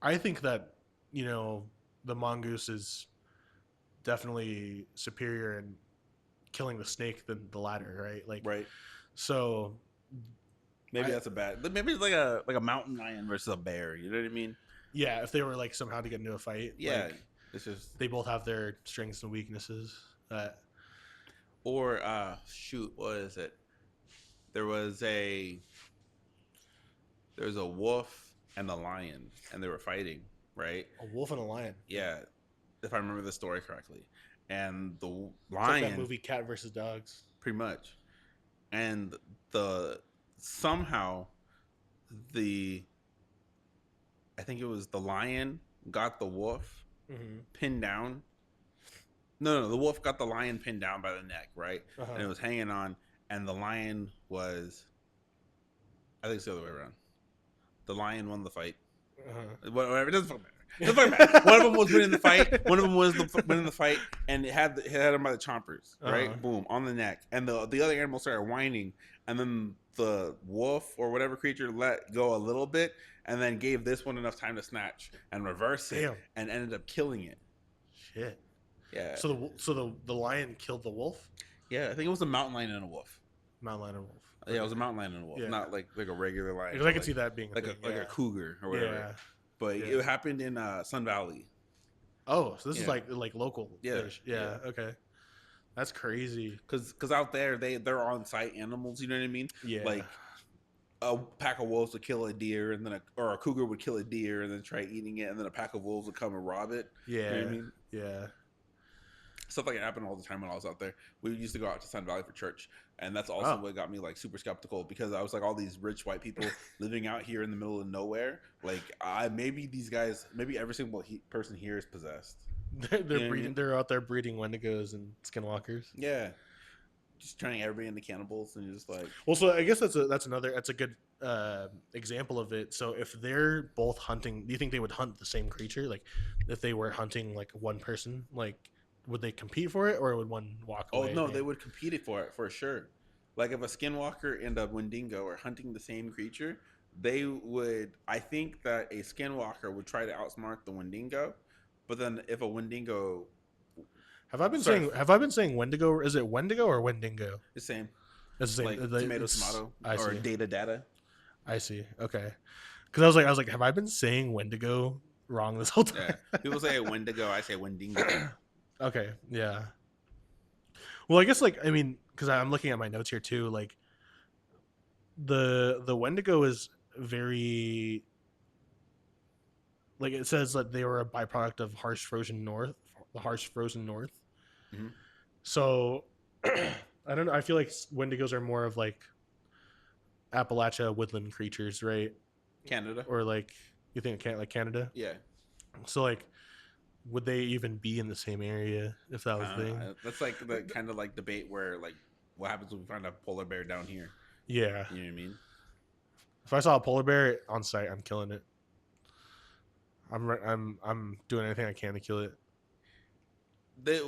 A: I think that the mongoose is definitely superior in killing the snake than the latter, right? Like,
B: Right.
A: so
B: Maybe
A: I
B: that's a bad. Maybe it's like a mountain lion versus a bear. You know what I mean?
A: yeah, if they were like somehow to get into a fight,
B: Yeah.
A: like
B: It's just
A: they both have their strengths and weaknesses.
B: or shoot, what is it? There was a there was a wolf and a lion, and they were fighting. Right?
A: A wolf and a lion.
B: Yeah, if I remember the story correctly, and the
A: It's like that
B: lion
A: movie Cat versus Dogs.
B: pretty much, and the somehow the I think it was the lion got the wolf
A: Mm-hmm.
B: pinned down. No, the wolf got the lion pinned down by the neck, right? And
A: Uh-huh.
B: it was hanging on, and the lion was, I think it's the other way around. The lion won the fight. Whatever, it doesn't fucking matter. It doesn't fucking matter. One of them was winning the fight. One of them was winning the fight, and it had him by the chompers,
A: Uh-huh.
B: right? Boom, on the neck, and the other animal started whining, and then the wolf or whatever creature let go a little bit, and then gave this one enough time to snatch and reverse it,
A: Damn.
B: and ended up killing it.
A: Shit.
B: Yeah,
A: So the lion killed the wolf.
B: yeah. I think it was a mountain lion and a wolf.
A: Mountain lion and wolf.
B: Yeah, it was a mountain lion and a wolf,
A: Yeah.
B: not like a regular lion.
A: Because I can
B: like,
A: see that being a
B: like
A: thing.
B: like
A: yeah.
B: a cougar or whatever.
A: Yeah.
B: But
A: Yeah.
B: it happened in Sun Valley.
A: Oh, so this is
B: Yeah.
A: like local.
B: Yeah.
A: Yeah. Okay. That's crazy.
B: Because out there they're on site animals. You know what I mean?
A: Yeah.
B: Like a pack of wolves would kill a deer, and then or a cougar would kill a deer and then try eating it, and then a pack of wolves would come and rob it.
A: Yeah.
B: You know what I mean?
A: Yeah.
B: Stuff like that happened all the time when I was out there. We used to go out to Sun Valley for church, and that's also
A: Oh.
B: what got me like super skeptical, because I was like, all these rich white people living out here in the middle of nowhere. Like, maybe these guys, maybe every single person here is possessed.
A: They're
B: You know what I
A: breeding.
B: mean?
A: They're out there breeding wendigos and skinwalkers.
B: Yeah, just turning everybody into cannibals, and you're just like,
A: Well, so I guess that's a good example of it. So if they're both hunting, do you think they would hunt the same creature? Like if they were hunting like one person, like would they compete for it, or would one walk
B: oh
A: away?
B: no, they would compete for it for sure. Like if a skinwalker and a wendigo are hunting the same creature, they would. I think that a skinwalker would try to outsmart the wendigo, but then if a wendigo,
A: Have I been
B: sorry,
A: saying? Have I been saying Wendigo? Is it Wendigo or Wendigo?
B: the same,
A: It's the same.
B: like tomato,
A: I
B: or
A: see.
B: data.
A: I see. Okay. Because I was like, have I been saying Wendigo wrong this whole
B: Yeah,
A: time?
B: people say wendigo, I say wendingo.
A: Okay. Yeah. Well, I guess like I mean, because I'm looking at my notes here too. Like the Wendigo is very like it says that they were a byproduct of the harsh frozen north.
B: Mhm.
A: So I don't know. I feel like Wendigos are more of like Appalachia woodland creatures, right?
B: Canada.
A: Or like you think like Canada.
B: Yeah,
A: So like, would they even be in the same area if that was the thing?
B: that's like the kind of like debate where like, what happens when we find a polar bear down here?
A: Yeah.
B: You know what I mean?
A: If I saw a polar bear on site, I'm killing it. I'm doing anything I can to kill it.
B: They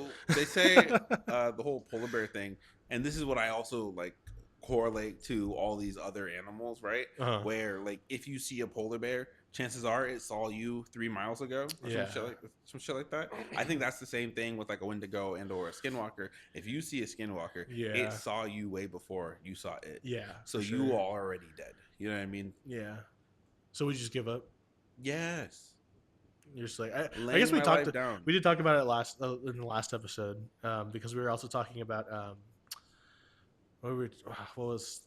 B: say the whole polar bear thing, and this is what I also like correlate to all these other animals, right?
A: Uh-huh.
B: Where like if you see a polar bear, chances are it saw you 3 miles ago, or
A: Yeah.
B: some shit like that. I think that's the same thing with like a wendigo and or a skinwalker. If you see a skinwalker,
A: Yeah.
B: it saw you way before you saw it.
A: Yeah.
B: So
A: for
B: you
A: sure.
B: are already dead. You know what I mean?
A: Yeah. So we just give up.
B: Yes.
A: You're just like I guess
B: laying my life down.
A: we did talk about it last in the last episode because we were also talking about what, were we, what was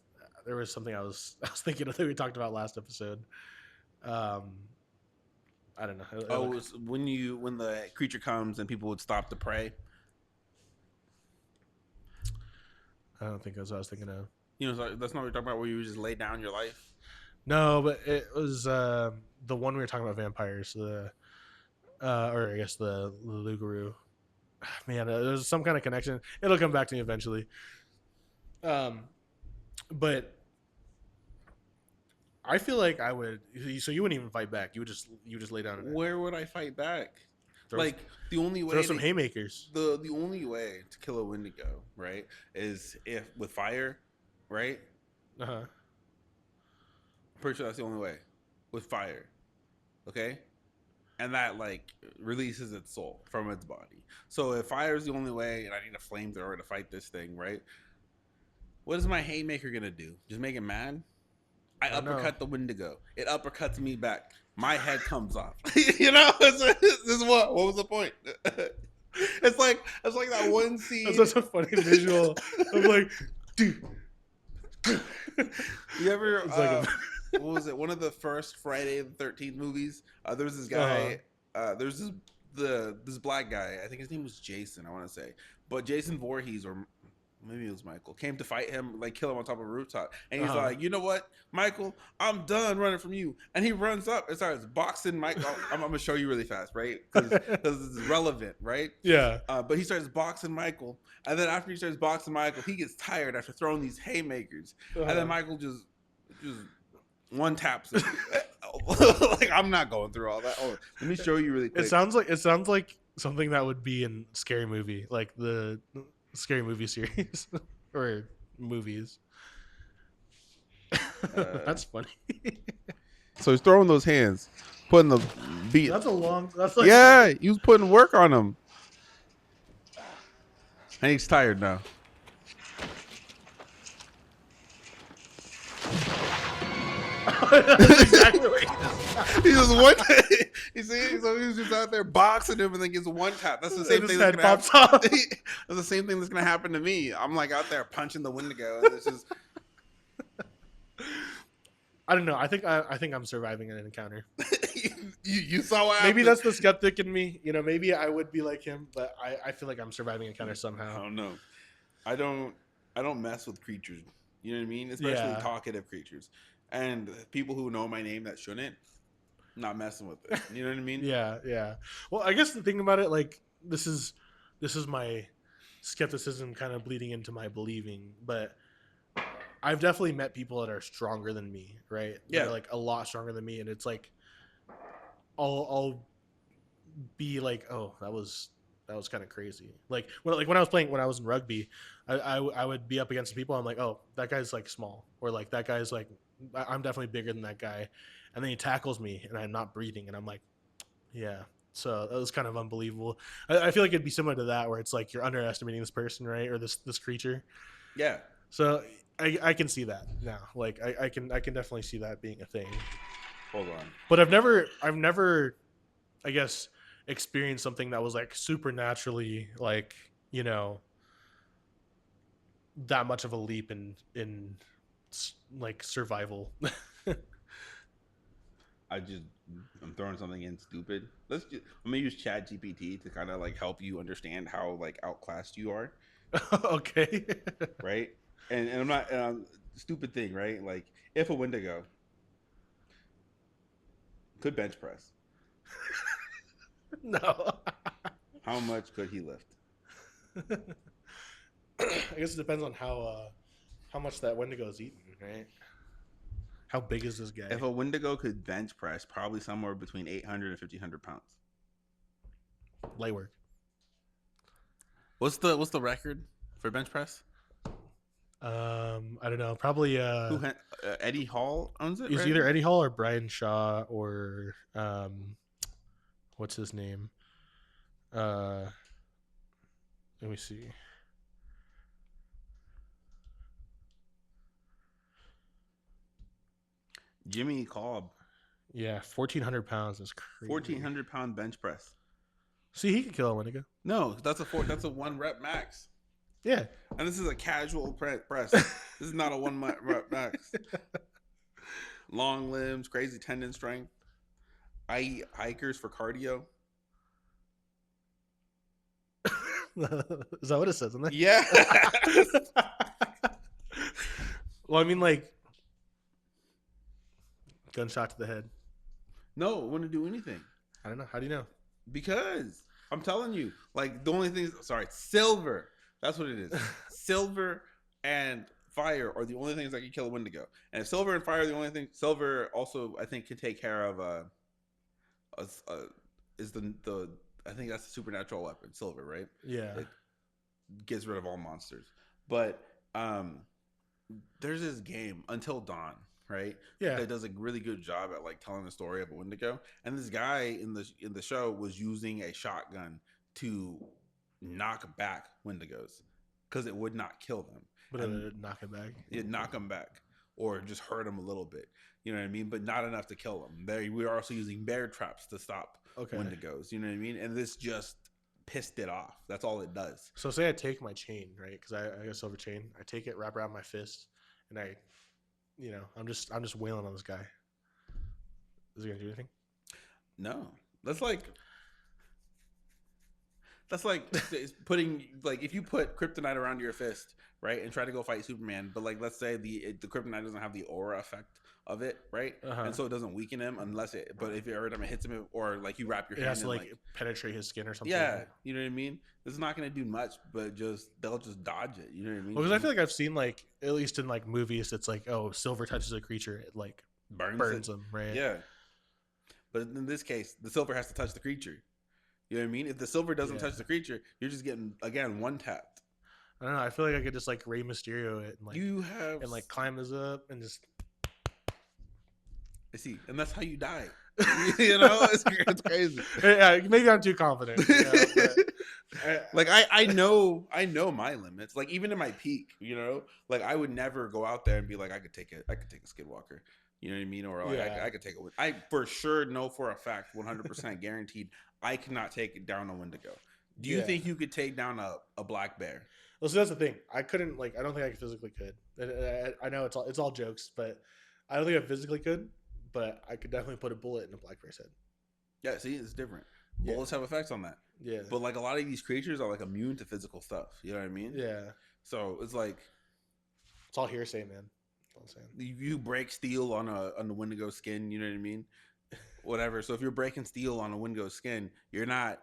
A: there was something I was thinking of that we talked about last episode. Um, I don't know.
B: Oh, it was when the creature comes and people would stop to pray.
A: I don't think that's what I was thinking of.
B: You know, so that's not what you're talking about. Where you just lay down your life.
A: No, but it was the one we were talking about vampires. The or I guess the Lugaru. Man, there's some kind of connection. It'll come back to me eventually. But I feel like I would. So you wouldn't even fight back. You just lay down.
B: Where would I fight back?
A: Throw,
B: Like the only way
A: throw some haymakers.
B: The only way to kill a Wendigo, right, is if with fire, right?
A: Uh huh.
B: I'm pretty sure that's the only way, with fire. Okay, and that like releases its soul from its body. So if fire is the only way, and I need a flamethrower to fight this thing, right? What is my haymaker gonna do? Just make it mad? I uppercut the Wendigo. It uppercuts me back. My head comes off. You know, this is what was the point? It's like that one scene.
A: That's such a funny visual. I'm like, dude.
B: You ever? What was it? One of the first Friday the 13th movies. There was this guy. There's this black guy. I think his name was Jason. I want to say, but Jason Voorhees or maybe it was Michael, came to fight him, like kill him on top of a rooftop. And he's like, you know what, Michael, I'm done running from you. And he runs up and starts boxing Michael. I'm going to show you really fast, right? Because it's relevant, right?
A: Yeah.
B: But he starts boxing Michael. And then after he starts boxing Michael, he gets tired after throwing these haymakers. And then Michael just one taps him. Like, I'm not going through all that. Oh, let me show you really quick.
A: It sounds like something that would be in Scary Movie, like the Scary Movie series or movies. That's funny.
B: So he's throwing those hands, putting the beat.
A: That's like,
B: yeah, he was putting work on him. And he's tired now.
A: That's exactly what
B: he just one. You see, so he was just out there boxing him, and then gets one tap. That's the same thing that's gonna happen. That's the same thing that's gonna happen to me. I'm like out there punching the Wendigo, and it's just.
A: I don't know. I think I'm surviving an encounter.
B: you saw what
A: maybe
B: happened.
A: that's the skeptic in me. You know, maybe I would be like him, but I feel like I'm surviving an encounter somehow.
B: I don't know. I don't mess with creatures. You know what I mean? Especially talkative creatures. And people who know my name that shouldn't, not messing with it. You know what I mean?
A: Yeah. Well, I guess the thing about it, like, this is my skepticism kind of bleeding into my believing, but I've definitely met people that are stronger than me, right?
B: Yeah.
A: They're like a lot stronger than me, and it's like I'll be like, oh, that was kind of crazy. Like when I was in rugby, I would be up against people. I'm like, oh, that guy's like small, or like that guy's like, I'm definitely bigger than that guy, and then he tackles me and I'm not breathing, and I'm like, yeah. So that was kind of unbelievable. I feel like it'd be similar to that, where it's like you're underestimating this person, right, or this creature.
B: Yeah.
A: So I can see that now. Like I can definitely see that being a thing.
B: Hold on.
A: But I've never, I guess, experienced something that was like supernaturally, like, you know, that much of a leap in like survival.
B: I'm throwing something in stupid. I'm gonna use Chat GPT to kind of like help you understand how like outclassed you are.
A: Okay.
B: Right. And I'm not stupid thing, right? Like if a Wendigo could bench press,
A: No.
B: how much could he lift?
A: I guess it depends on how much that Wendigo is eating, right? How big is this guy?
B: If a Wendigo could bench press, probably somewhere between 800 and 1,500 pounds.
A: Light work.
B: What's the record for bench press?
A: I don't know. Probably
B: Eddie Hall owns it.
A: It's
B: right?
A: either Eddie Hall or Brian Shaw or what's his name? Let me see.
B: Jimmy Cobb.
A: Yeah, 1,400 pounds is crazy.
B: 1,400-pound bench press.
A: See, he could kill a Wendigo.
B: No, that's a 1 rep max.
A: Yeah.
B: And this is a casual press. This is not a 1 rep max. Long limbs, crazy tendon strength. I eat hikers for cardio.
A: Is that what it says in there?
B: Yeah.
A: Well, I mean, like, gunshot to the head.
B: No, it wouldn't do anything.
A: I don't know. How do you know?
B: Because I'm telling you, like, the only things, sorry, silver. That's what it is. Silver and fire are the only things that can kill a Wendigo. And if silver and fire are the only thing, silver also, I think, can take care of, is the I think that's a supernatural weapon, silver, right?
A: Yeah.
B: It gets rid of all monsters. But there's this game, Until Dawn, right?
A: Yeah.
B: That does a really good job at like telling the story of a Wendigo. And this guy in the show was using a shotgun to knock back Wendigos because it would not kill them.
A: But it would knock it back.
B: It'd knock them back or just hurt them a little bit. You know what I mean? But not enough to kill them. We are also using bear traps to stop Wendigos. You know what I mean? And this just pissed it off. That's all it does.
A: So say I take my chain, right? Because I got a silver chain. I take it, wrap around my fist, and I'm just wailing on this guy. Is he gonna do anything?
B: No. That's like putting, like, if you put kryptonite around your fist, right, and try to go fight Superman, but like let's say the kryptonite doesn't have the aura effect of it, right, and so it doesn't weaken him but if every time it hits him, or like you wrap your hand,
A: it has to
B: in,
A: like penetrate his skin or something.
B: Yeah, you know what I mean. It's not gonna do much, but they'll just dodge it. You know what I mean?
A: Well, because I feel like I've seen, like, at least in like movies, it's like, oh, silver touches a creature, it like burns them, right?
B: Yeah. But in this case, the silver has to touch the creature. You know what I mean? If the silver doesn't touch the creature, you're just getting, again, one tapped.
A: I don't know. I feel like I could just like Rey Mysterio it and like climb this up and just.
B: I see, and that's how you die. You know, it's crazy.
A: Yeah, maybe I'm too confident.
B: Like I know my limits. Like even in my peak, you know, like I would never go out there and be like, I could take a Skinwalker. You know what I mean? Or like I could take a. I for sure know for a fact, 100% guaranteed, I cannot take down a Wendigo. Do you think you could take down a black bear?
A: Well, so that's the thing. I couldn't, like, I don't think I physically could. I know it's all jokes, but I don't think I physically could. But I could definitely put a bullet in a black bear's head.
B: Yeah, see, it's different. Bullets have effects on that.
A: Yeah.
B: But like a lot of these creatures are like immune to physical stuff. You know what I mean?
A: Yeah.
B: So it's like
A: it's all hearsay, man. That's all I'm saying.
B: You break steel on the Wendigo skin. You know what I mean? Whatever. So if you're breaking steel on a Wendigo skin, you're not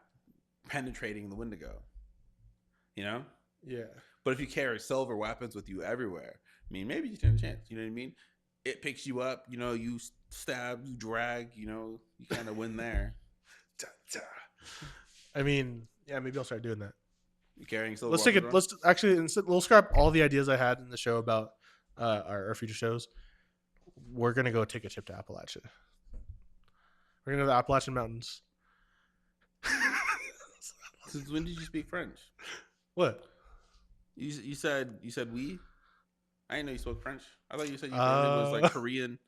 B: penetrating the Wendigo. You know?
A: Yeah.
B: But if you carry silver weapons with you everywhere, I mean, maybe you stand a chance. You know what I mean? It picks you up. You know, you stab, you drag. You know, you kind of win there.
A: I mean, yeah, maybe I'll start doing that.
B: You carrying silver.
A: Let's take it. Let's actually we'll scrap all the ideas I had in the show about our future shows. We're gonna go take a trip to Appalachia. We're gonna go to the Appalachian Mountains.
B: Since when did you speak French?
A: What?
B: You said we? I didn't know you spoke French. I thought you said you was like Korean.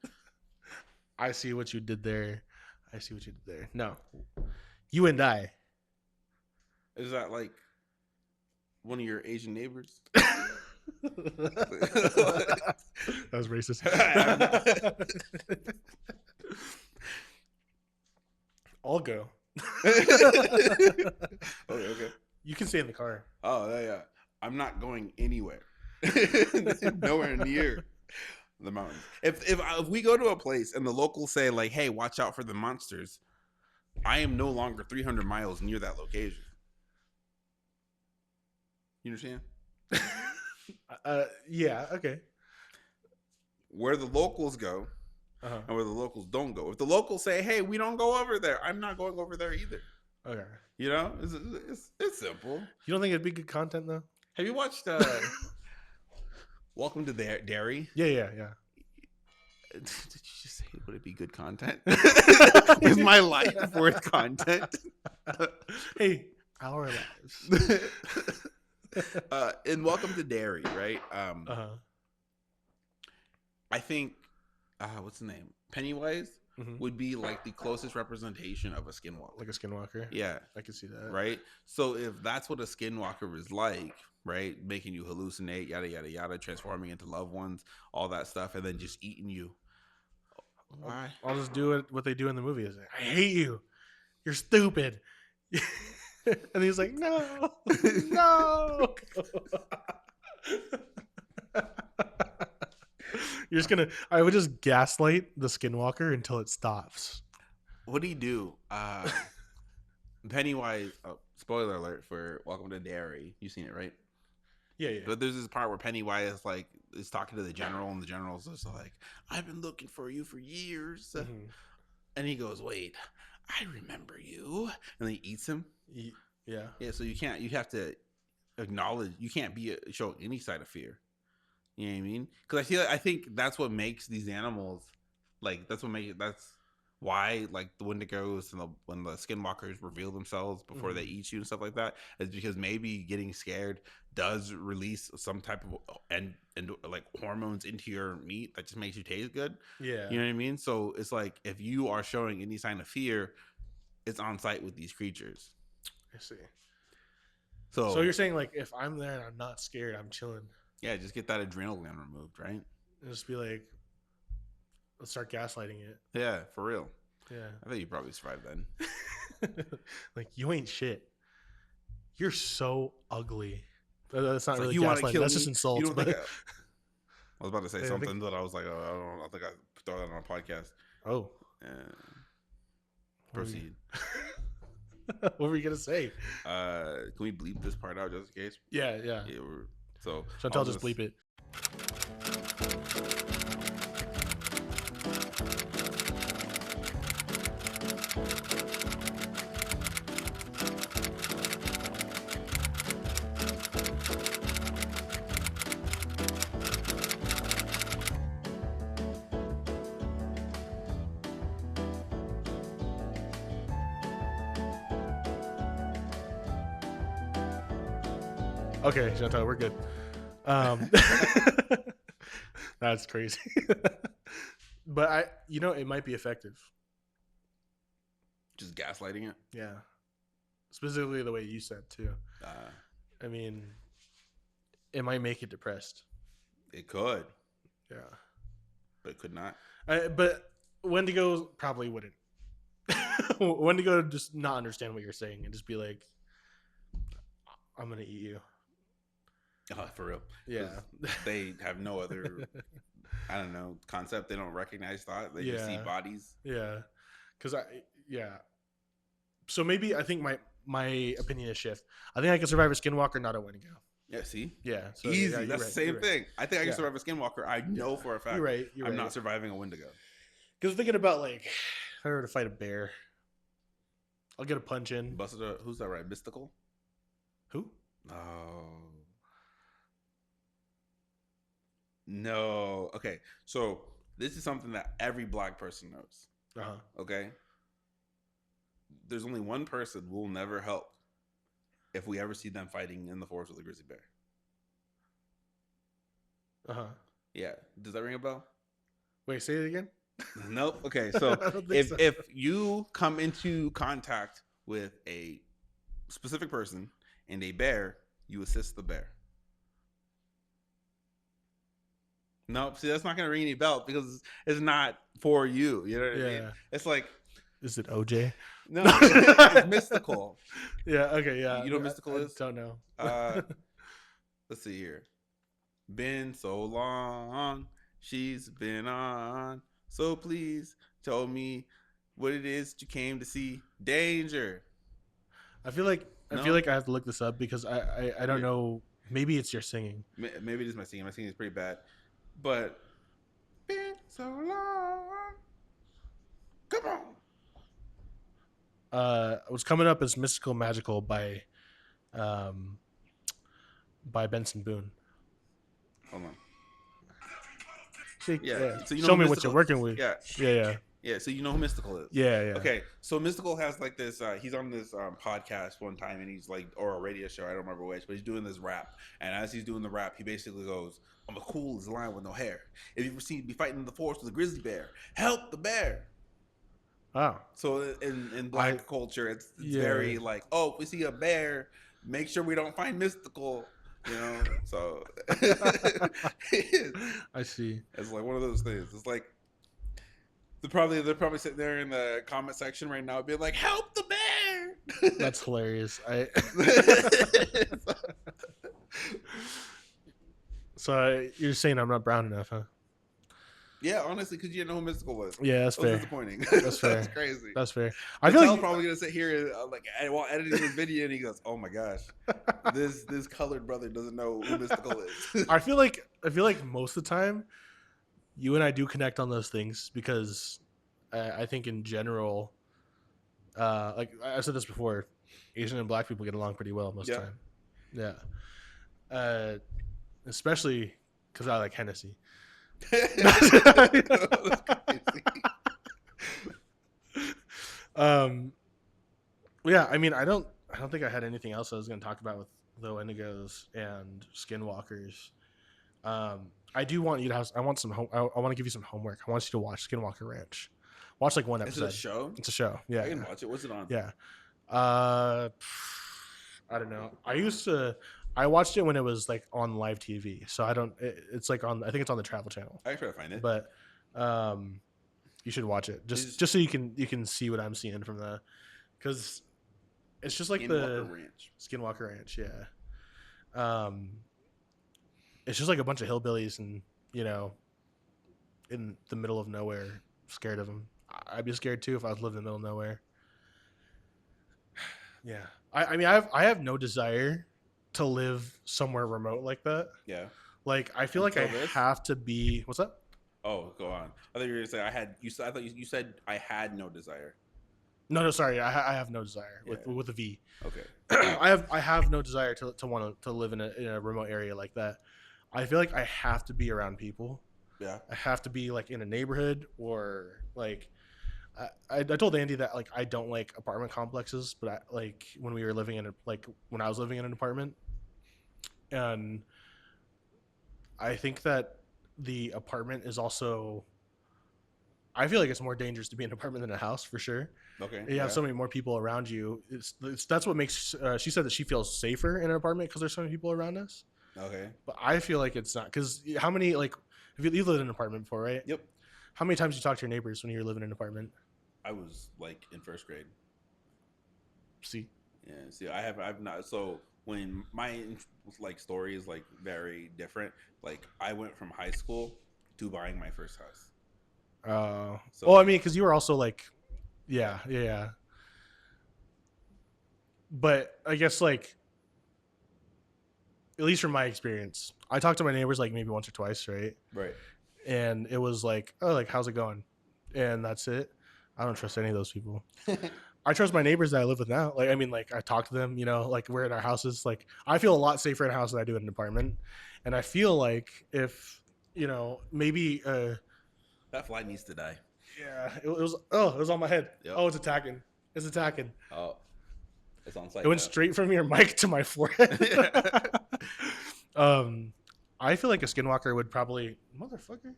A: I see what you did there. No. You and I.
B: Is that like one of your Asian neighbors?
A: That was racist. I'll go.
B: Okay.
A: You can stay in the car.
B: Oh, yeah. I'm not going anywhere. Nowhere near the mountains. If we go to a place and the locals say like, "Hey, watch out for the monsters," I am no longer 300 miles near that location. You understand?
A: Yeah. Okay.
B: Where the locals go, and where the locals don't go. If the locals say, "Hey, we don't go over there," I'm not going over there either.
A: Okay.
B: You know, it's simple.
A: You don't think it'd be good content though?
B: Have you watched Welcome to Dairy?
A: Yeah.
B: Did you just say, would it be good content? Is my life worth content?
A: Hey, our lives.
B: In Welcome to Dairy, right? I think, what's the name? Pennywise would be like the closest representation of a skinwalker.
A: Like a skinwalker.
B: Yeah,
A: I can see that.
B: right. So if that's what a skinwalker is like, right, making you hallucinate, yada yada yada, transforming into loved ones, all that stuff, and then just eating you. Why?
A: I'll just do it. What they do in the movie is, I hate you. You're stupid. And he's like, no, no. You're just gonna. I would just gaslight the skinwalker until it stops.
B: What do you do? Pennywise. Oh, spoiler alert for Welcome to Derry. You've seen it, right?
A: Yeah.
B: But there's this part where Pennywise is talking to the general, and the general's just like, "I've been looking for you for years," and he goes, "Wait, I remember you," and then he eats him.
A: Yeah.
B: So you can't. You have to acknowledge. You can't show any side of fear. You know what I mean? Because I think that's what makes these animals, like that's why like the Wendigos and when the skinwalkers reveal themselves before they eat you and stuff like that is because maybe getting scared does release some type of and like hormones into your meat that just makes you taste good.
A: Yeah.
B: You know what I mean? So it's like if you are showing any sign of fear, it's on site with these creatures.
A: I see.
B: So
A: you're saying like if I'm there and I'm not scared, I'm chilling.
B: Yeah, just get that adrenal gland removed, right?
A: And just be like, let's start gaslighting it.
B: Yeah, for real.
A: Yeah.
B: I think you probably survived then.
A: Like, you ain't shit. You're so ugly. That's not
B: It's
A: really
B: like, you want to
A: gaslighting.
B: kill
A: That's
B: me?
A: just insults.
B: You don't
A: But...
B: think I was about to say
A: Yeah,
B: something that I was like, oh, I don't know. I think I throw that on a podcast.
A: Oh.
B: Proceed.
A: What were you going to say?
B: Can we bleep this part out just in case?
A: Yeah.
B: So
A: Chantal, just bleep it. Okay, Chantal, we're good. That's crazy. But it might be effective.
B: Just gaslighting it.
A: Yeah. Specifically the way you said too. I mean, it might make it depressed.
B: It could.
A: Yeah.
B: But it could not.
A: But Wendigo probably wouldn't. Wendigo just not understand what you're saying and just be like, I'm gonna eat you.
B: For real.
A: Yeah.
B: They have no other I don't know, concept. They don't recognize thought. They just see bodies.
A: Yeah. So maybe I think my opinion is shift. I think I can survive a skinwalker, not a Wendigo.
B: Yeah, see?
A: Yeah. So,
B: easy.
A: yeah,
B: that's
A: right,
B: the same thing. I think I can
A: Yeah.
B: survive a skinwalker. I know for a fact.
A: You're right.
B: I'm not surviving a Wendigo.
A: Because thinking about like, if I were to fight a bear, I'll get a punch in.
B: Who's that right? Mystical?
A: Who?
B: Oh. No. Okay. So this is something that every black person knows. Okay. There's only one person we'll never help if we ever see them fighting in the forest with a grizzly bear. Yeah. Does that ring a bell?
A: Wait, say it again.
B: Nope. Okay. So if you come into contact with a specific person and a bear, you assist the bear. Nope. See, that's not going to ring any bell because it's not for you. You know what I mean? It's like,
A: is it OJ?
B: No, it's mystical.
A: Yeah. Okay. Yeah.
B: You know what mystical is?
A: Don't know.
B: Let's see here. Been so long, she's been on. So please tell me what it is you came to see. Danger.
A: I feel like I have to look this up because I don't know. Maybe it's your singing.
B: Maybe it is my singing. My singing is pretty bad. But been so long. Come on.
A: What's coming up is Mystical Magical by Benson Boone.
B: Hold on.
A: Yeah.
B: So you know
A: show me what you're working with.
B: Yeah. So you know who Mystical is.
A: Yeah.
B: Okay. So Mystical has like this. He's on this podcast one time, and he's like, or a radio show. I don't remember which, but he's doing this rap. And as he's doing the rap, he basically goes, "I'm as cool as a lion with no hair. If you ever seen me fighting in the forest with a grizzly bear, help the bear."
A: Oh,
B: So in
A: I
B: black culture, it's
A: yeah.
B: very like, oh, if we see a bear, make sure we don't find mystical, you know. So it's
A: I see.
B: like one of those things. It's like they're probably sitting there in the comment section right now, being like, "Help the bear!"
A: That's hilarious. I so you're saying I'm not brown enough, huh?
B: Yeah, honestly, because you didn't know who mystical was.
A: Yeah, that's
B: That was
A: fair.
B: disappointing.
A: That's
B: That's
A: fair.
B: crazy.
A: That's fair. I feel
B: Mattel's
A: like
B: probably gonna sit here and, like while editing this video, and he goes, "Oh my gosh, this colored brother doesn't know who mystical is."
A: I feel like most of the time you and I do connect on those things because I think in general, like I said this before, Asian and Black people get along pretty well most of
B: Yeah.
A: the time. Yeah, uh, especially because I like Hennessy.
B: That's crazy.
A: um, yeah, I mean, I don't think I had anything else I was going to talk about with the Wendigos and Skinwalkers. I do want you to have. I want some. I want to give you some homework. I want you to watch Skinwalker Ranch. Watch like one
B: Is it a
A: episode.
B: show?
A: It's a show.
B: I
A: Yeah,
B: can
A: yeah,
B: watch it. What's it on?
A: yeah. Uh, I don't know. I used to. I watched it when it was like on live TV. So I don't. It's like on. I think it's on the Travel Channel.
B: I can try to find it.
A: But um, you should watch it just
B: Is
A: just so you can see what I'm seeing from the because it's just like
B: Skinwalker
A: the
B: Ranch.
A: Skinwalker Ranch. Yeah. Um, it's just like a bunch of hillbillies and in the middle of nowhere, scared of them. I'd be scared too if I was living in the middle of nowhere. Yeah, I mean, I have no desire to live somewhere remote like that.
B: Yeah.
A: Like, I feel like I
B: Until this.
A: have to be. What's that?
B: Oh, go on. I thought you were gonna say I had. You said I thought you said I had no desire.
A: No, no, sorry. I have no desire
B: Yeah.
A: with a V.
B: Okay.
A: I have no desire to want to live in a remote area like that. I feel like I have to be around people.
B: Yeah.
A: I have to be like in a neighborhood or like I told Andy that like I don't like apartment complexes, but like when we were living in when I was living in an apartment, and I think that the apartment is also. I feel like it's more dangerous to be in an apartment than a house for sure.
B: Okay.
A: You have
B: Yeah.
A: so many more people around you. That's what makes. She said that she feels safer in an apartment because there's so many people around us.
B: Okay.
A: But I feel like it's not because how many like if you lived in an apartment before, right?
B: Yep.
A: How many times you talk to your neighbors when you were living in an apartment?
B: I was like in first grade.
A: See,
B: Yeah. See, I've not. So when my like story is like very different. Like I went from high school to buying my first house. So
A: well, I
B: like,
A: mean, because you were also like, yeah, yeah, yeah. But I guess like at least from my experience, I talked to my neighbors like maybe once or twice, right?
B: right.
A: And it was like, oh, like how's it going? And that's it. I don't trust any of those people. I trust my neighbors that I live with now. Like, I mean, like I talk to them, like we're in our houses. Like, I feel a lot safer in a house than I do in an apartment. And I feel like if, maybe,
B: That fly needs to die.
A: yeah, it was on my head.
B: Yep.
A: Oh, it's attacking. It's attacking.
B: Oh, it's on site.
A: It went
B: now.
A: straight from your mic to my forehead. um, I feel like a skinwalker would probably, motherfucker.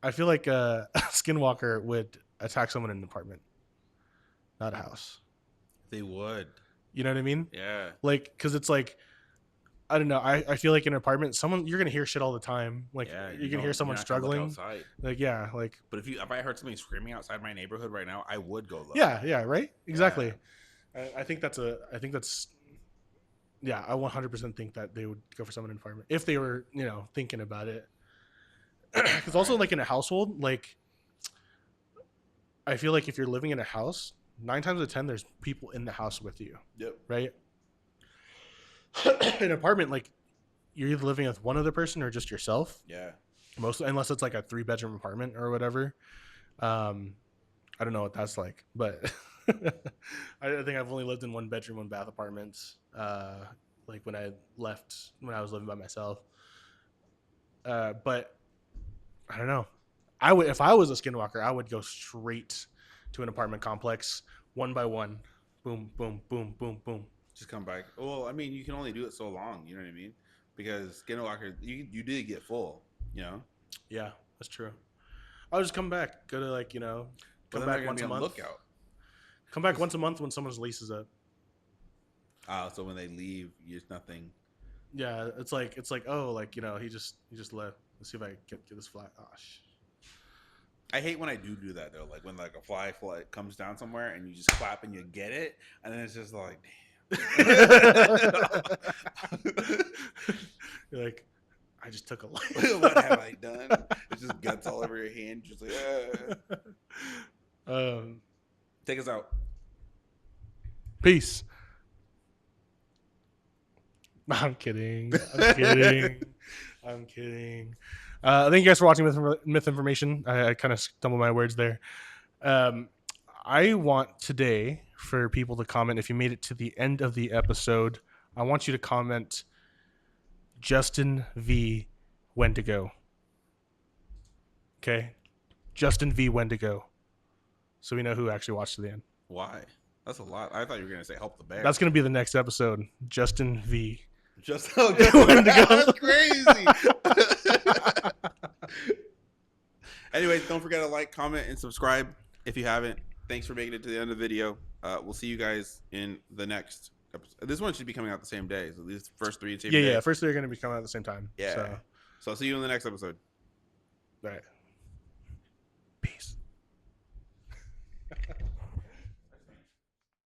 A: I feel like a skinwalker would attack someone in an apartment, not a house.
B: They would.
A: You know what I mean?
B: Yeah.
A: Like, because it's like, I don't know. I feel like in an apartment, you're gonna hear shit all the time. Like,
B: Yeah.
A: you can hear someone
B: you're not gonna look
A: struggling.
B: outside.
A: Like, yeah, like,
B: But if I heard something screaming outside my neighborhood right now, I would go look.
A: yeah, right, exactly.
B: Yeah.
A: I think that's, yeah, I 100% think that they would go for someone in an apartment if they were, thinking about it. Because also, like in a household, like I feel like if you're living in a house, 9 times out of 10, there's people in the house with you,
B: Yep.
A: right? An apartment, like you're either living with one other person or just yourself.
B: Yeah.
A: Unless it's like a 3-bedroom apartment or whatever. I don't know what that's like, but I think I've only lived in 1-bedroom, 1-bath apartments. Like when I was living by myself. But I don't know. If I was a skinwalker, I would go straight to an apartment complex, one by one, boom, boom, boom, boom, boom.
B: Just come back. Well, I mean, you can only do it so long. You know what I mean? Because Skinwalker, you did get full. You know.
A: Yeah, that's true. I'll just come back. Go to
B: But
A: come
B: then they're
A: back
B: gonna
A: once
B: be
A: a
B: on the
A: month.
B: lookout.
A: Come back once a month when someone's lease is up.
B: So when they leave, there's nothing.
A: Yeah, it's like he just left. Let's see if I can get this fly. Oh,
B: I hate when I do that though. Like when a fly comes down somewhere and you just clap and you get it, and then it's just like, damn.
A: You're like, I just took a life.
B: What have I done? It's just guts all over your hand. Just like, take us out.
A: Peace. I'm kidding. I'm kidding. I'm kidding. Thank you guys for watching Myth Information. I kind of stumbled my words there. I want today for people to comment. If you made it to the end of the episode, I want you to comment Justin V. Wendigo. Okay? Justin V. Wendigo. So we know who actually watched to the end.
B: Why? That's a lot. I thought you were going to say help the bear.
A: That's going to be the next episode. Justin V.
B: Wendigo. That's crazy. Anyways, don't forget to like, comment, and subscribe if you haven't. Thanks for making it to the end of the video. We'll see you guys in the next episode. This one should be coming out the same day. So these first three.
A: Yeah. First three are going to be coming out at the same time.
B: Yeah. So I'll see you in the next episode.
A: All right.